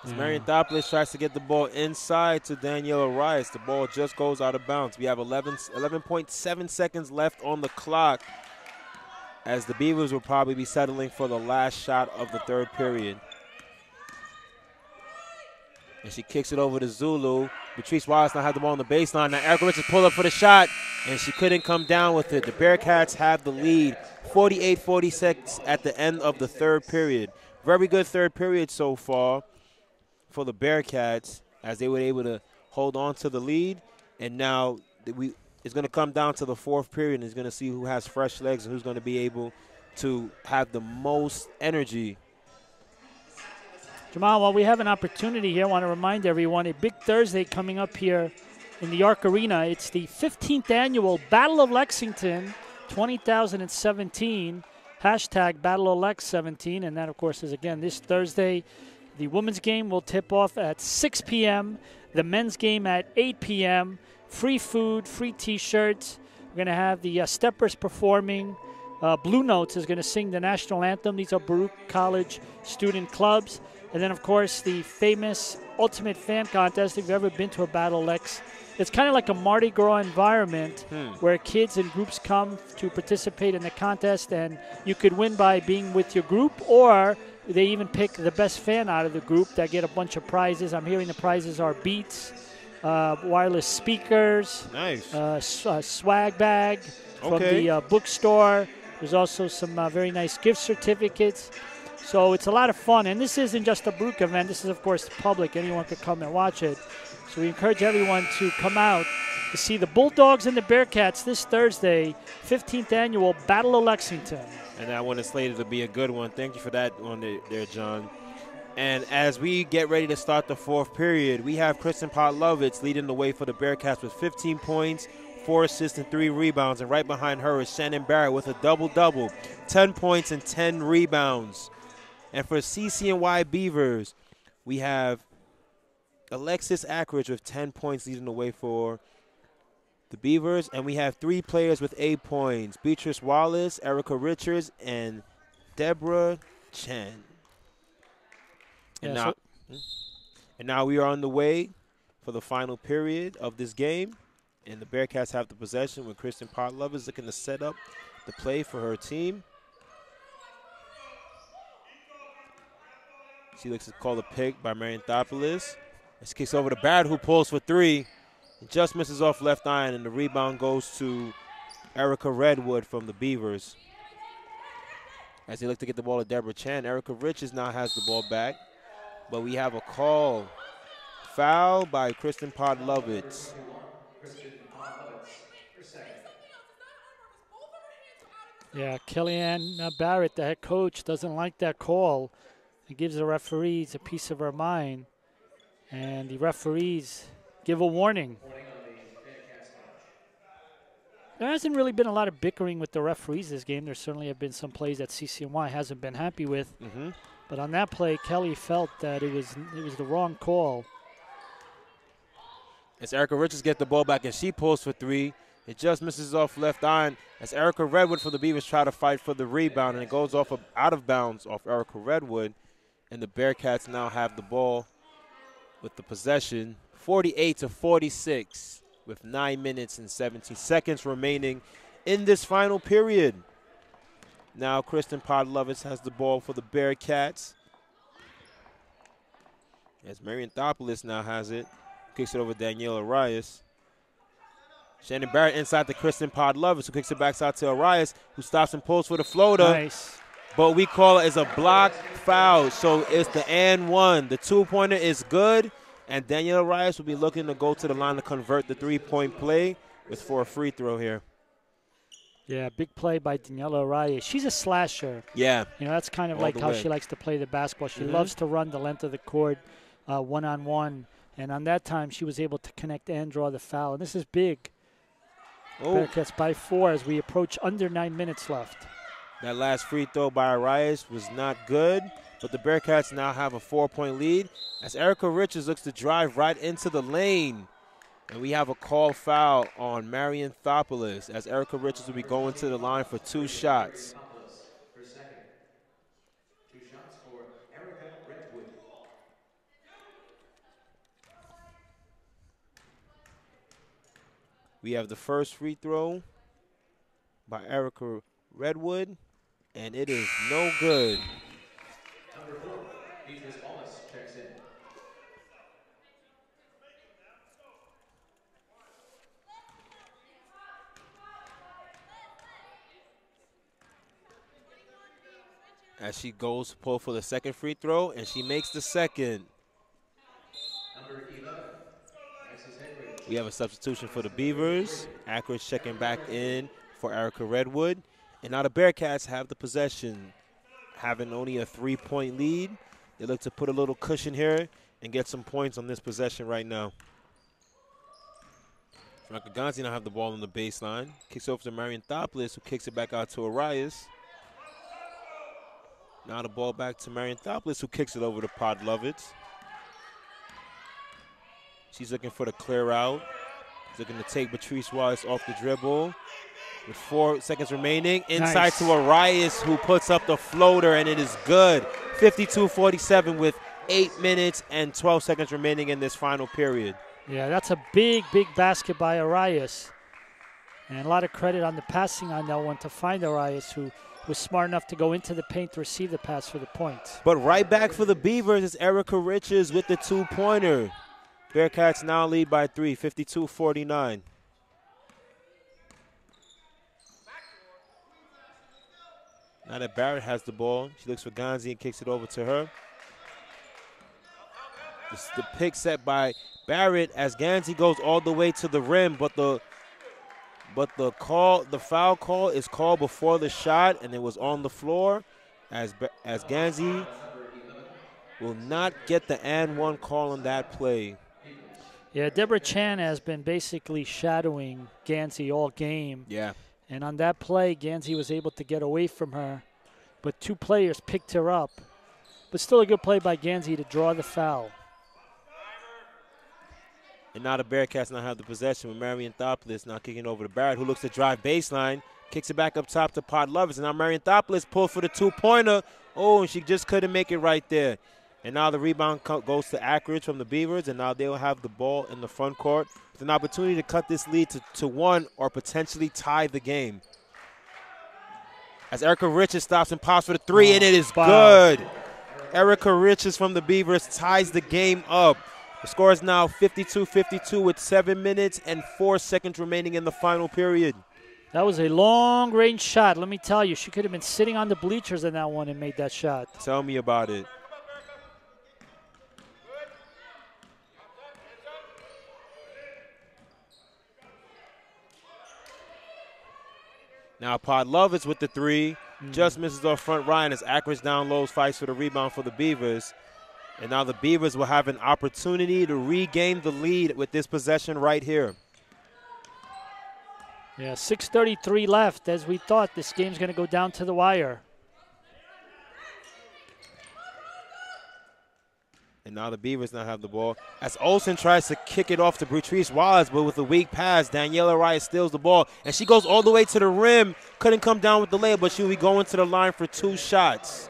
As Marianthopoulos tries to get the ball inside to Daniela Rice, the ball just goes out of bounds. We have 11.7 seconds left on the clock as the Beavers will probably be settling for the last shot of the third period. And she kicks it over to Zulu. Beatrice Wallace now has the ball on the baseline. Now Erica Richards pulled up for the shot, and she couldn't come down with it. The Bearcats have the lead, 48-46 at the end of the third period. Very good third period so far for the Bearcats as they were able to hold on to the lead. And now it's going to come down to the fourth period, and it's going to see who has fresh legs and who's going to be able to have the most energy. Jamal, while we have an opportunity here, I want to remind everyone, a big Thursday coming up here in the Arc Arena. It's the 15th annual Battle of Lexington 2017, hashtag Battle of Lex 17, and that, of course, is, again, this Thursday. The women's game will tip off at 6 p.m., the men's game at 8 p.m., free food, free T-shirts. We're going to have the Steppers performing. Blue Notes is going to sing the national anthem. These are Baruch College student clubs. And then, of course, the famous Ultimate Fan Contest. If you've ever been to a Battle Lex, it's kind of like a Mardi Gras environment where kids and groups come to participate in the contest, and you could win by being with your group, or they even pick the best fan out of the group that get a bunch of prizes. I'm hearing the prizes are beats, wireless speakers, swag bag from the bookstore. There's also some very nice gift certificates. So it's a lot of fun. And this isn't just a Baruch event. This is, of course, public. Anyone could come and watch it. So we encourage everyone to come out to see the Bulldogs and the Bearcats this Thursday, 15th annual Battle of Lexington. And that one is slated to be a good one. Thank you for that one there, John. And as we get ready to start the fourth period, we have Kristen Potlovitz leading the way for the Bearcats with 15 points, 4 assists, and 3 rebounds. And right behind her is Shannon Barrett with a double-double, 10 points and 10 rebounds. And for CCNY Beavers, we have Alexis Ackridge with 10 points leading the way for the Beavers. And we have 3 players with 8 points, Beatrice Wallace, Erica Richards, and Deborah Chen. And, now we are on the way for the final period of this game. And the Bearcats have the possession with Kristen Potlovitz looking to set up the play for her team. She looks to call a pick by Marianthopoulos. This kicks over to Barrett, who pulls for 3. It just misses off left iron, and the rebound goes to Erica Redwood from the Beavers. As they look to get the ball to Deborah Chan, Erica Richards now has the ball back. But we have a call. Foul by Kristen Potlovitz. Yeah, Kellyanne Barrett, the head coach, doesn't like that call. It gives the referees a piece of her mind, and the referees give a warning. There hasn't really been a lot of bickering with the referees this game. There certainly have been some plays that CCNY hasn't been happy with. But on that play, Kelly felt that it was the wrong call. As Erica Richards gets the ball back and she pulls for 3, it just misses off left iron. As Erica Redwood for the Beavers try to fight for the rebound, and it goes off out of bounds off Erica Redwood. And the Bearcats now have the ball with the possession, 48-46, with 9 minutes and 17 seconds remaining in this final period. Now Kristen Potlovitz has the ball for the Bearcats. As Marianthopoulos now has it. Kicks it over Danielle Arias. Shannon Barrett inside to Kristen Podlovitz, who kicks it back out to Arias, who stops and pulls for the floater. Nice. But we call it as a block foul, so it's the and one. The two-pointer is good, and Danielle Arias will be looking to go to the line to convert the three-point play for a free throw here. Yeah, big play by Daniela Arias. She's a slasher. Yeah. You know, that's kind of All like the how way. she likes to play the basketball. She loves to run the length of the court one-on-one. And on that time, she was able to connect and draw the foul. And this is big. Oh, Bearcats by 4 as we approach under 9 minutes left. that last free throw by Arias was not good, but the Bearcats now have a 4-point lead as Erica Richards looks to drive right into the lane. And we have a call foul on Marianthopoulos as Erica Richards will be going to the line for 2 shots. We have the first free throw by Erica Redwood, and it is no good. As she goes to pull for the second free throw, and she makes the second. We have a substitution for the Beavers. Akridge checking back in for Erica Redwood. And now the Bearcats have the possession. Having only a 3-point lead, they look to put a little cushion here and get some points on this possession right now. Franca Gonzi now have the ball on the baseline. Kicks over to Marianthopoulos, who kicks it back out to Arias. Now the ball back to Marianthopoulos, who kicks it over to Podlovitz. She's looking for the clear out. She's looking to take Patrice Wallace off the dribble. With 4 seconds remaining, inside Nice. to Arias, who puts up the floater, and it is good. 52-47 with 8 minutes and 12 seconds remaining in this final period. Yeah, that's a big, big basket by Arias. And a lot of credit on the passing on that one to find Arias, who was smart enough to go into the paint to receive the pass for the point. But right back for the Beavers is Erica Richards with the 2-pointer. Bearcats now lead by 3, 52-49. Now that Barrett has the ball, she looks for Gonzi and kicks it over to her. It's the pick set by Barrett as Gonzi goes all the way to the rim, but the foul call is called before the shot, and it was on the floor as Gonzi will not get the and one call on that play. Yeah, Deborah Chan has been basically shadowing Gansey all game. Yeah. And on that play, Gansey was able to get away from her, but 2 players picked her up. But still a good play by Gansey to draw the foul. And now the Bearcats now have the possession with Marianthopoulos now kicking over to Barrett, who looks to drive baseline, kicks it back up top to Podlovitz. And now Marianthopoulos pulls for the 2-pointer. Oh, and she just couldn't make it right there. And now the rebound goes to Akridge from the Beavers, and now they'll have the ball in the front court with an opportunity to cut this lead to 1 or potentially tie the game. As Erica Richards stops and pops for the 3, and it is good. Erica Richards from the Beavers ties the game up. The score is now 52-52 with 7 minutes and 4 seconds remaining in the final period. That was a long-range shot. Let me tell you, she could have been sitting on the bleachers in that one and made that shot. Tell me about it. Now Podlovitz with the 3. Just misses off front Ryan as Akridge down lows, fights for the rebound for the Beavers. And now the Beavers will have an opportunity to regain the lead with this possession right here. Yeah, 6:33 left. As we thought, this game's going to go down to the wire. And now the Beavers now have the ball. As Olsen tries to kick it off to Patrice Wallace, but with a weak pass, Daniela Arias steals the ball. And she goes all the way to the rim. Couldn't come down with the layup, but she'll be going to the line for 2 shots.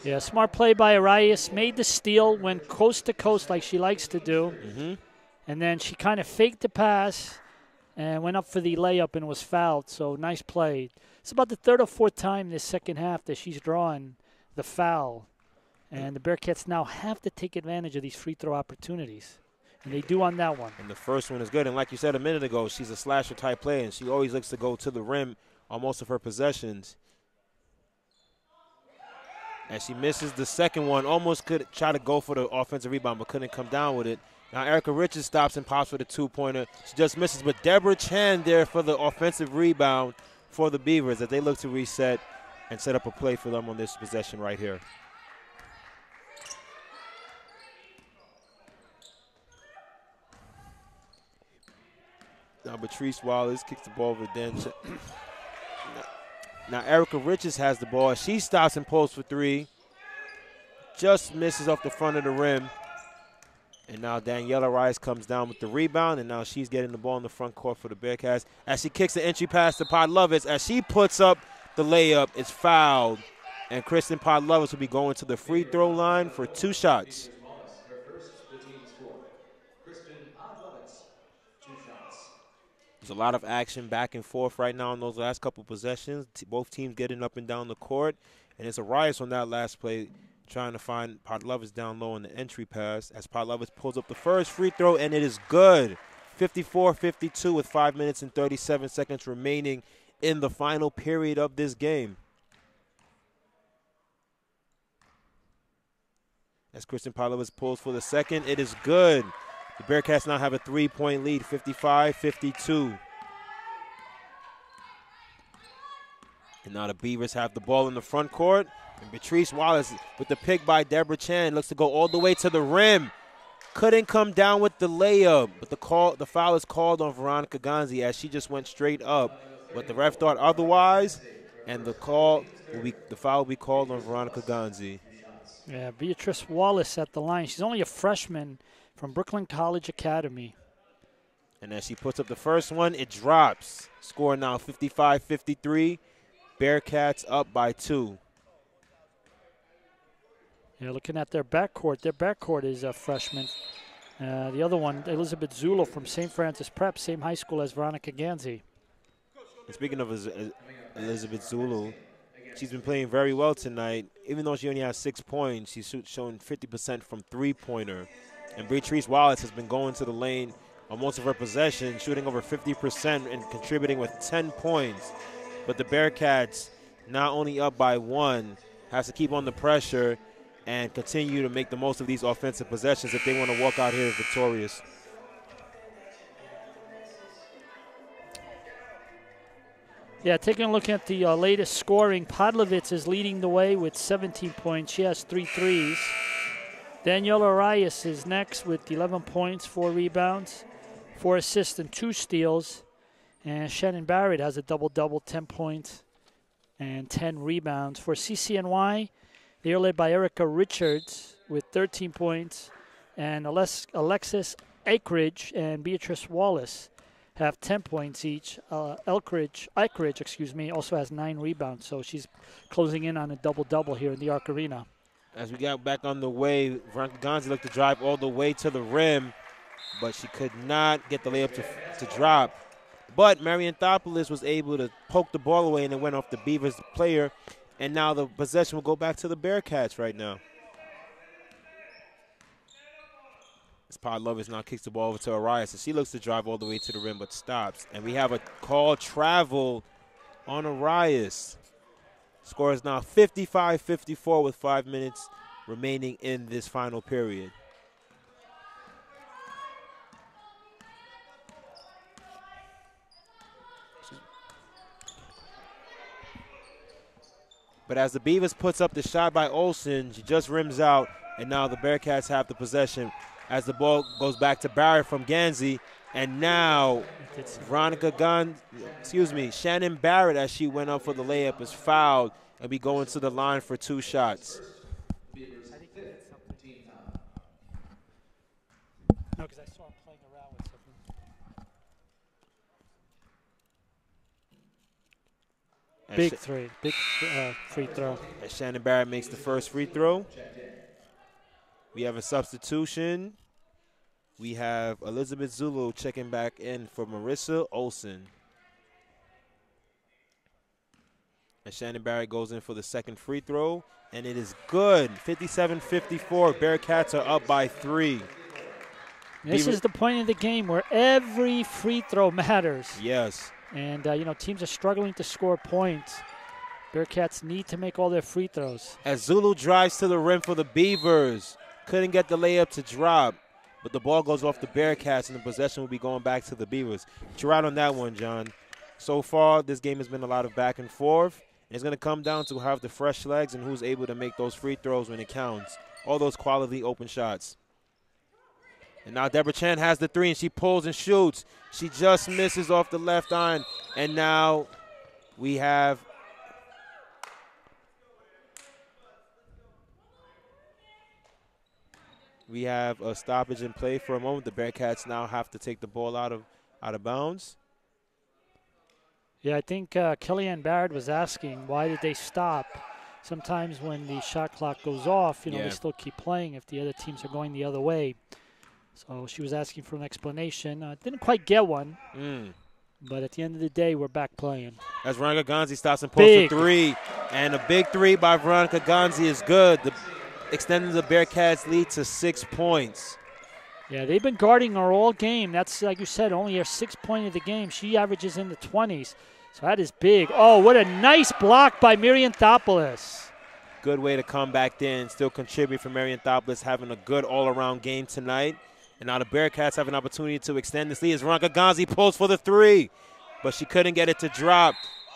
Yeah, smart play by Arias. Made the steal, went coast to coast like she likes to do. And then she kind of faked the pass and went up for the layup and was fouled. So nice play. It's about the 3rd or 4th time this second half that she's drawn the foul. And the Bearcats now have to take advantage of these free throw opportunities. And they do on that one. And the first one is good. And like you said a minute ago, she's a slasher-type player, and she always looks to go to the rim on most of her possessions. And she misses the second one. Almost could try to go for the offensive rebound, but couldn't come down with it. Now Erica Richards stops and pops for the two-pointer. She just misses, but Deborah Chan there for the offensive rebound for the Beavers as they look to reset and set up a play for them on this possession right here. Now Patrice Wallace kicks the ball over Dan. Now Erica Richards has the ball. She stops and pulls for three. Just misses off the front of the rim. And now Daniela Rice comes down with the rebound, and now she's getting the ball in the front court for the Bearcats. As she kicks the entry pass to Podlovitz, as she puts up the layup, it's fouled. And Kristen Podlovitz will be going to the free throw line for 2 shots. There's a lot of action back and forth right now in those last couple possessions. Both teams getting up and down the court. And it's a riot on that last play, trying to find Podlovitz down low in the entry pass as Podlovitz pulls up the first free throw, and it is good. 54-52 with 5 minutes and 37 seconds remaining in the final period of this game. As Kristen Podlovitz pulls for the second, it is good. The Bearcats now have a 3-point lead, 55-52. And now the Beavers have the ball in the front court. And Patrice Wallace with the pick by Deborah Chan looks to go all the way to the rim. Couldn't come down with the layup, but the foul is called on Veronica Ganzi as she just went straight up. But the ref thought otherwise, and the foul will be called on Veronica Ganzi. Yeah, Beatrice Wallace at the line. She's only a freshman from Brooklyn College Academy. And as she puts up the first one, it drops. Score now 55-53. Bearcats up by 2. Yeah, looking at their backcourt is a freshman. The other one, Elizabeth Zulo from St. Francis Prep, same high school as Veronica Ganzi. And speaking of Elizabeth Zulo, she's been playing very well tonight. Even though she only has 6 points, she's showing 50% from three-pointer. And Beatrice Wallace has been going to the lane on most of her possessions, shooting over 50% and contributing with 10 points. But the Bearcats, not only up by 1, has to keep on the pressure and continue to make the most of these offensive possessions if they want to walk out here victorious. Yeah, taking a look at the latest scoring, Podlovitz is leading the way with 17 points. She has 3 threes. Daniela Arias is next with 11 points, 4 rebounds, 4 assists, and 2 steals. And Shannon Barrett has a double-double, 10 points and 10 rebounds. For CCNY, they are led by Erica Richards with 13 points, and Alexis Eichridge and Beatrice Wallace have 10 points each. Eichridge, also has 9 rebounds, so she's closing in on a double-double here in the Arc Arena. As we got back on the way, Veronica Ganzi looked to drive all the way to the rim, but she could not get the layup to drop. But Marian Thopoulos was able to poke the ball away, and it went off the Beavers player. And now the possession will go back to the Bearcats right now. As Podlovitz now kicks the ball over to Arias, and she looks to drive all the way to the rim but stops. And we have a call travel on Arias. Score is now 55-54 with 5 minutes remaining in this final period. But as the Beavers puts up the shot by Olsen, she just rims out, and now the Bearcats have the possession as the ball goes back to Barrett from Ganzi. And now Shannon Barrett, as she went up for the layup, is fouled and be going to the line for 2 shots. No, because I saw him playing around with something. Big free throw. As Shannon Barrett makes the first free throw. We have a substitution. We have Elizabeth Zulu checking back in for Marissa Olsen. And Shannon Barrett goes in for the second free throw, and it is good. 57-54. Bearcats are up by 3. This is the point of the game where every free throw matters. Yes. And, you know, teams are struggling to score points. Bearcats need to make all their free throws. As Zulu drives to the rim for the Beavers. Couldn't get the layup to drop, but the ball goes off the Bearcats, and the possession will be going back to the Beavers. You're right on that one, John. So far, this game has been a lot of back and forth. It's going to come down to who have the fresh legs and who's able to make those free throws when it counts. All those quality open shots. And now Deborah Chan has the 3, and she pulls and shoots. She just misses off the left iron. And now we have a stoppage in play for a moment. The Bearcats now have to take the ball out of bounds. Yeah, I think Kellyanne Barrett was asking, why did they stop? Sometimes when the shot clock goes off, you know, they still keep playing if the other teams are going the other way. So she was asking for an explanation. Didn't quite get one. But at the end of the day, we're back playing. As Veronica Ganzi stops and pulls for 3. And a big 3 by Veronica Ganzi is good. Extending the Bearcats' lead to 6 points. Yeah, they've been guarding her all game. That's, like you said, only her 6th point of the game. She averages in the 20s. So that is big. Oh, what a nice block by Marianthopoulos. Good way to come back there and still contribute for Marianthopoulos, having a good all-around game tonight. And now the Bearcats have an opportunity to extend this lead as Veronica Ganzi pulls for the 3. But she couldn't get it to drop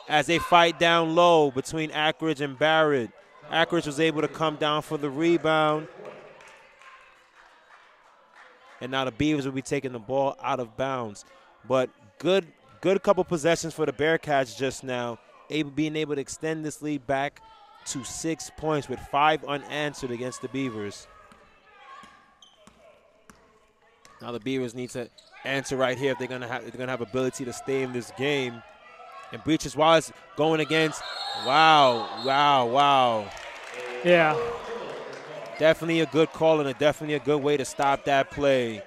as they fight down low between Ackridge and Barrett. Ackridge was able to come down for the rebound. And now the Beavers will be taking the ball out of bounds. But good couple possessions for the Bearcats just now, being able to extend this lead back to 6 points with 5 unanswered against the Beavers. Now the Beavers need to answer right here if they're gonna have ability to stay in this game. And Beatrice Wallace going against, wow. Yeah. Definitely a good call and definitely a good way to stop that play.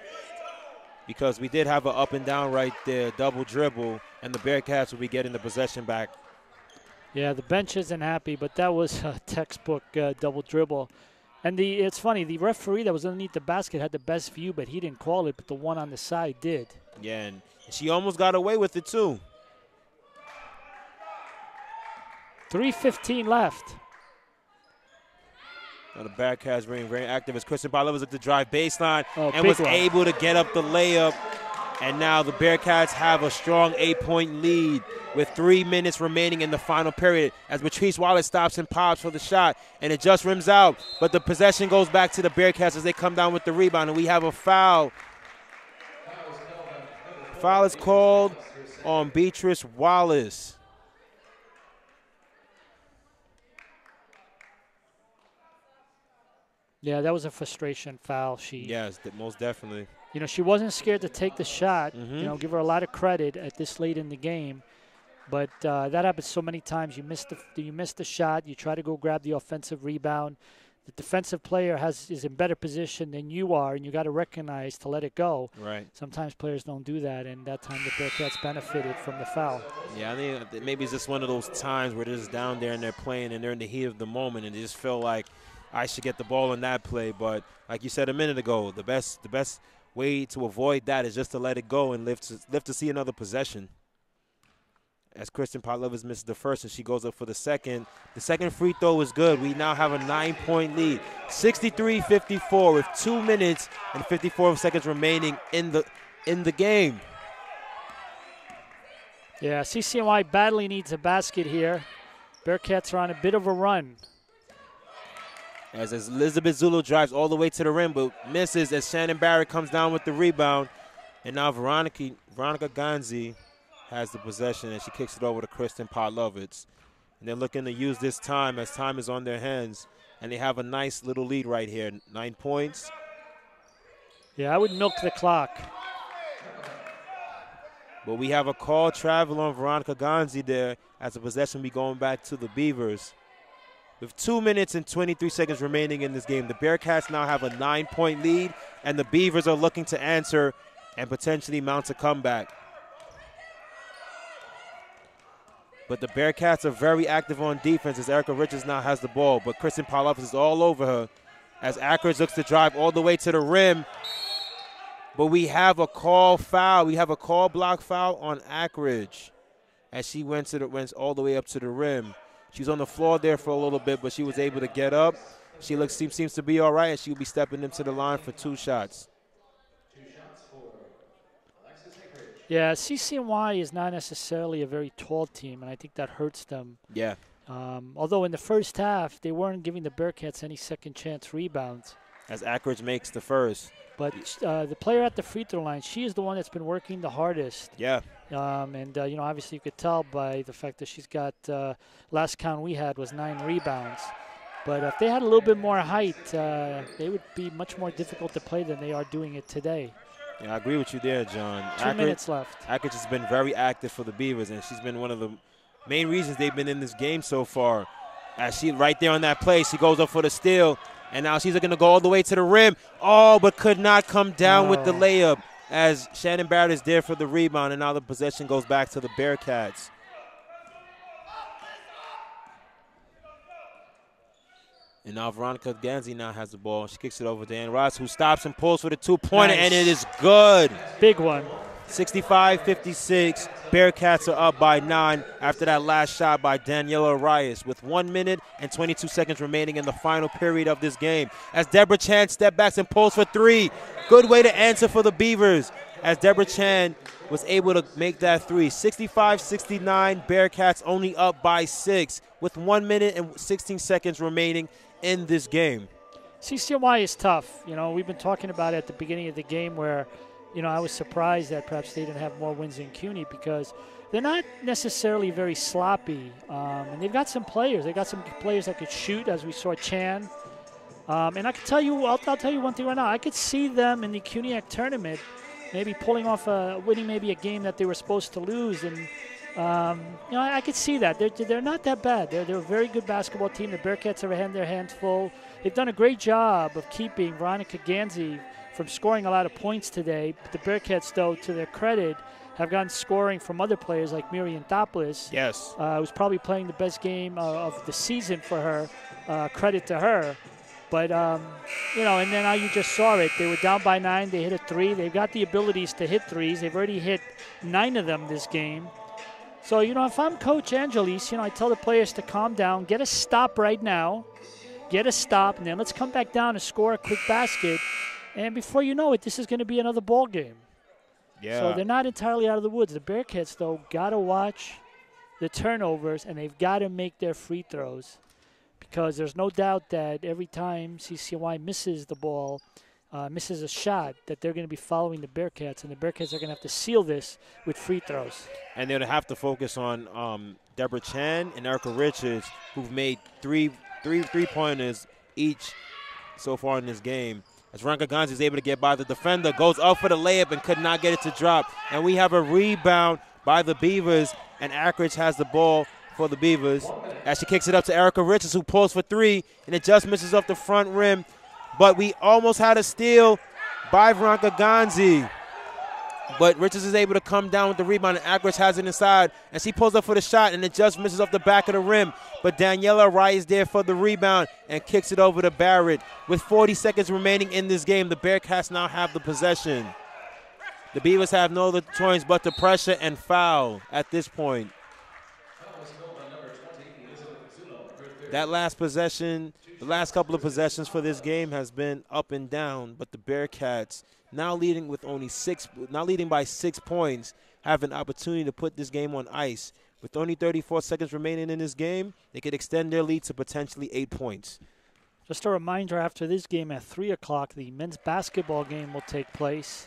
Because we did have an up and down right there, double dribble, and the Bearcats will be getting the possession back. Yeah, the bench isn't happy, but that was a textbook double dribble. And it's funny, the referee that was underneath the basket had the best view, but he didn't call it, but the one on the side did. Yeah, and she almost got away with it too. 3:15 left. Now the Bearcats being very active as Kristen Barlow was at the drive baseline and was one. able to get up the layup. And now the Bearcats have a strong 8-point lead with 3 minutes remaining in the final period as Patrice Wallace stops and pops for the shot, and it just rims out. But the possession goes back to the Bearcats as they come down with the rebound, and we have a foul. Foul is called on Beatrice Wallace. Yeah, that was a frustration foul. Yes, most definitely. You know, she wasn't scared to take the shot. You know, give her a lot of credit at this late in the game. But that happens so many times. You miss the shot. You try to go grab the offensive rebound. The defensive player is in better position than you are, and you got to recognize to let it go. Right. Sometimes players don't do that, and that time the Bearcats benefited from the foul. Yeah, I think maybe it's just one of those times where they're just down there and they're playing and they're in the heat of the moment, and they just feel like I should get the ball in that play. But like you said a minute ago, the best way to avoid that is just to let it go and live to see another possession. As Kristen Potlovas misses the first and she goes up for the second. The second free throw is good. We now have a 9-point lead. 63-54 with 2 minutes and 54 seconds remaining in the game. Yeah, CCNY badly needs a basket here. Bearcats are on a bit of a run. As Elizabeth Zulu drives all the way to the rim, but misses as Shannon Barrett comes down with the rebound. And now Veronica Ganzi has the possession, and she kicks it over to Kristen Potlovitz. And they're looking to use this time as time is on their hands. And they have a nice little lead right here, 9 points. Yeah, I would milk the clock. But we have a call travel on Veronica Ganzi there as the possession will be going back to the Beavers. With 2 minutes and 23 seconds remaining in this game, the Bearcats now have a 9-point lead, and the Beavers are looking to answer and potentially mount a comeback. But the Bearcats are very active on defense as Erica Richards now has the ball. But Kristen Parloff is all over her as Ackridge looks to drive all the way to the rim. But we have a call foul. We have a call block foul on Ackridge as she went all the way up to the rim. She was on the floor there for a little bit, but she was able to get up. She seems to be all right, and she'll be stepping into the line for 2 shots. Yeah, CCNY is not necessarily a very tall team, and I think that hurts them. Yeah. Although in the first half, they weren't giving the Bearcats any second chance rebounds. As Ackridge makes the first. But the player at the free throw line, she is the one that's been working the hardest. Yeah. Obviously you could tell by the fact that she's got, last count we had was 9 rebounds. But if they had a little bit more height, they would be much more difficult to play than they are doing it today. Yeah, I agree with you there, John. 2 minutes left. Ackridge has been very active for the Beavers, and she's been one of the main reasons they've been in this game so far. As she right there on that play, she goes up for the steal, and now she's going to go all the way to the rim. Oh, but could not come down with the layup as Shannon Barrett is there for the rebound, and now the possession goes back to the Bearcats. And now Veronica Ganzi now has the ball. She kicks it over to Ann Ross, who stops and pulls for the 2-pointer, and it is good. Big one. 65-56. Bearcats are up by 9 after that last shot by Daniela Arias with 1 minute and 22 seconds remaining in the final period of this game. As Deborah Chan step backs and pulls for 3. Good way to answer for the Beavers as Deborah Chan was able to make that 3. 65-69. Bearcats only up by 6 with 1 minute and 16 seconds remaining in this game. CCNY is tough. We've been talking about it at the beginning of the game where, I was surprised that perhaps they didn't have more wins than CUNY because they're not necessarily very sloppy. And they've got some players. They've got some players that could shoot, as we saw Chan. And I can tell you, I'll tell you one thing right now. I could see them in the CUNYAC tournament maybe pulling off winning maybe a game that they were supposed to lose. And I could see that. They're not that bad. They're a very good basketball team. The Bearcats have had their hands full. They've done a great job of keeping Veronica Ganzi from scoring a lot of points today. But the Bearcats, though, to their credit, have gotten scoring from other players like Miriam Toplis. Yes. Who's probably playing the best game of the season for her. Credit to her. But, and then now you just saw it. They were down by 9. They hit a 3. They've got the abilities to hit threes. They've already hit 9 of them this game. So, if I'm Coach Angelis, I tell the players to calm down, get a stop right now, get a stop, and then let's come back down and score a quick basket. And before you know it, this is going to be another ball game. Yeah. So they're not entirely out of the woods. The Bearcats, though, got to watch the turnovers, and they've got to make their free throws because there's no doubt that every time CCNY misses the ball, misses a shot, that they're going to be following the Bearcats, and the Bearcats are going to have to seal this with free throws. And they're going to have to focus on Deborah Chan and Erica Richards, who've made three three-pointers each so far in this game. As Veronica Ganzi is able to get by the defender, goes up for the layup and could not get it to drop. And we have a rebound by the Beavers, and Ackridge has the ball for the Beavers as she kicks it up to Erica Richards, who pulls for 3, and it just misses off the front rim. But we almost had a steal by Veronica Ganzi. But Richards is able to come down with the rebound, and Ackridge has it inside. And she pulls up for the shot, and it just misses off the back of the rim. But Daniela Wright is there for the rebound and kicks it over to Barrett. With 40 seconds remaining in this game, the Bearcats now have the possession. The Beavers have no other choice but to pressure and foul at this point. That last possession, the last couple of possessions for this game has been up and down, but the Bearcats, now leading by 6 points, have an opportunity to put this game on ice. With only 34 seconds remaining in this game, they could extend their lead to potentially 8 points. Just a reminder, after this game at 3 o'clock, the men's basketball game will take place.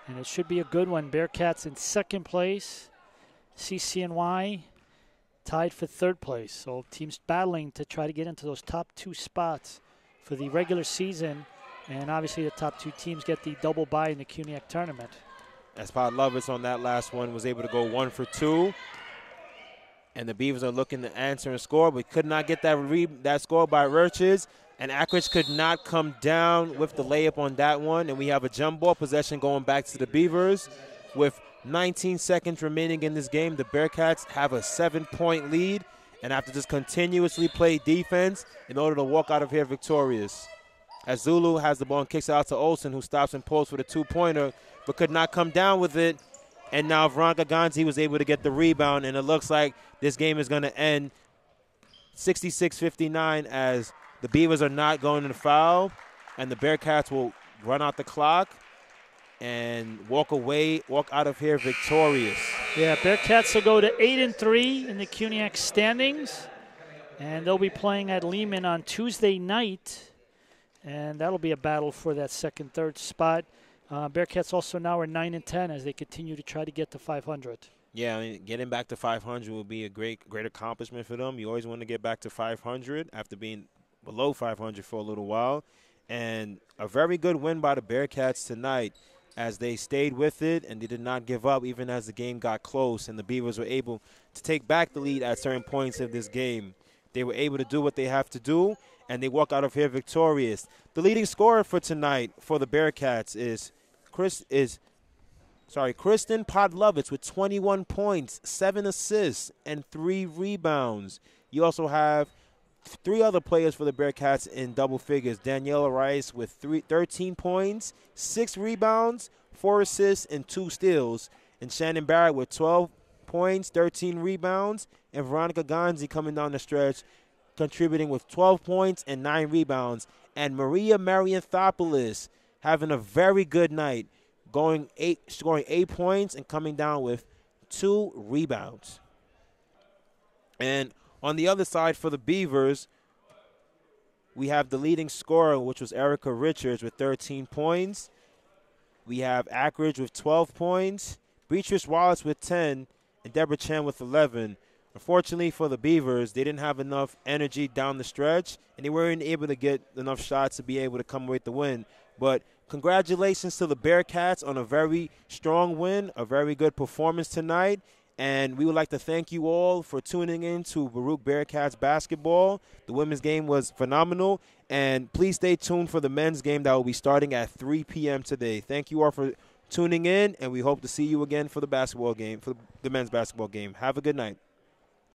And it should be a good one. Bearcats in second place. CCNY tied for third place. So teams battling to try to get into those top 2 spots for the regular season. And obviously the top 2 teams get the double bye in the CUNYAC tournament. As Pod Lovitz on that last one was able to go 1 for 2. And the Beavers are looking to answer and score, but could not get that score by Richards. And Ackridge could not come down with the layup on that one. And we have a jump ball possession going back to the Beavers with 19 seconds remaining in this game. The Bearcats have a 7-point lead and have to just continuously play defense in order to walk out of here victorious. As Zulu has the ball and kicks it out to Olsen, who stops and pulls for the 2-pointer, but could not come down with it. And now Veronica Ganzi was able to get the rebound, and it looks like this game is going to end 66-59 as the Beavers are not going to foul, and the Bearcats will run out the clock and walk out of here victorious. Yeah, Bearcats will go to 8-3 in the CUNYAC standings, and they'll be playing at Lehman on Tuesday night, and that'll be a battle for that second, third spot. Bearcats also now are 9-10 as they continue to try to get to 500. Yeah, I mean, getting back to 500 will be a great accomplishment for them. You always want to get back to 500 after being below 500 for a little while. And a very good win by the Bearcats tonight as they stayed with it and they did not give up even as the game got close, and the Beavers were able to take back the lead at certain points of this game. They were able to do what they have to do, and they walk out of here victorious. The leading scorer for tonight for the Bearcats is Kristen Podlovitz with 21 points, 7 assists, and 3 rebounds. You also have 3 other players for the Bearcats in double figures. Daniela Rice with 13 points, 6 rebounds, 4 assists, and 2 steals. And Shannon Barrett with 12 points, 13 rebounds. And Veronica Ganzi coming down the stretch, contributing with 12 points and 9 rebounds. And Maria Marianthopoulos having a very good night, scoring 8 points and coming down with 2 rebounds. And on the other side for the Beavers, we have the leading scorer, which was Erica Richards with 13 points. We have Ackridge with 12 points, Beatrice Wallace with 10, and Deborah Chan with 11. Unfortunately for the Beavers, they didn't have enough energy down the stretch, and they weren't able to get enough shots to be able to come away with the win. But congratulations to the Bearcats on a very strong win, a very good performance tonight. And we would like to thank you all for tuning in to Baruch Bearcats basketball. The women's game was phenomenal. And please stay tuned for the men's game that will be starting at 3 p.m. today. Thank you all for tuning in, and we hope to see you again for the basketball game, for the men's basketball game. Have a good night.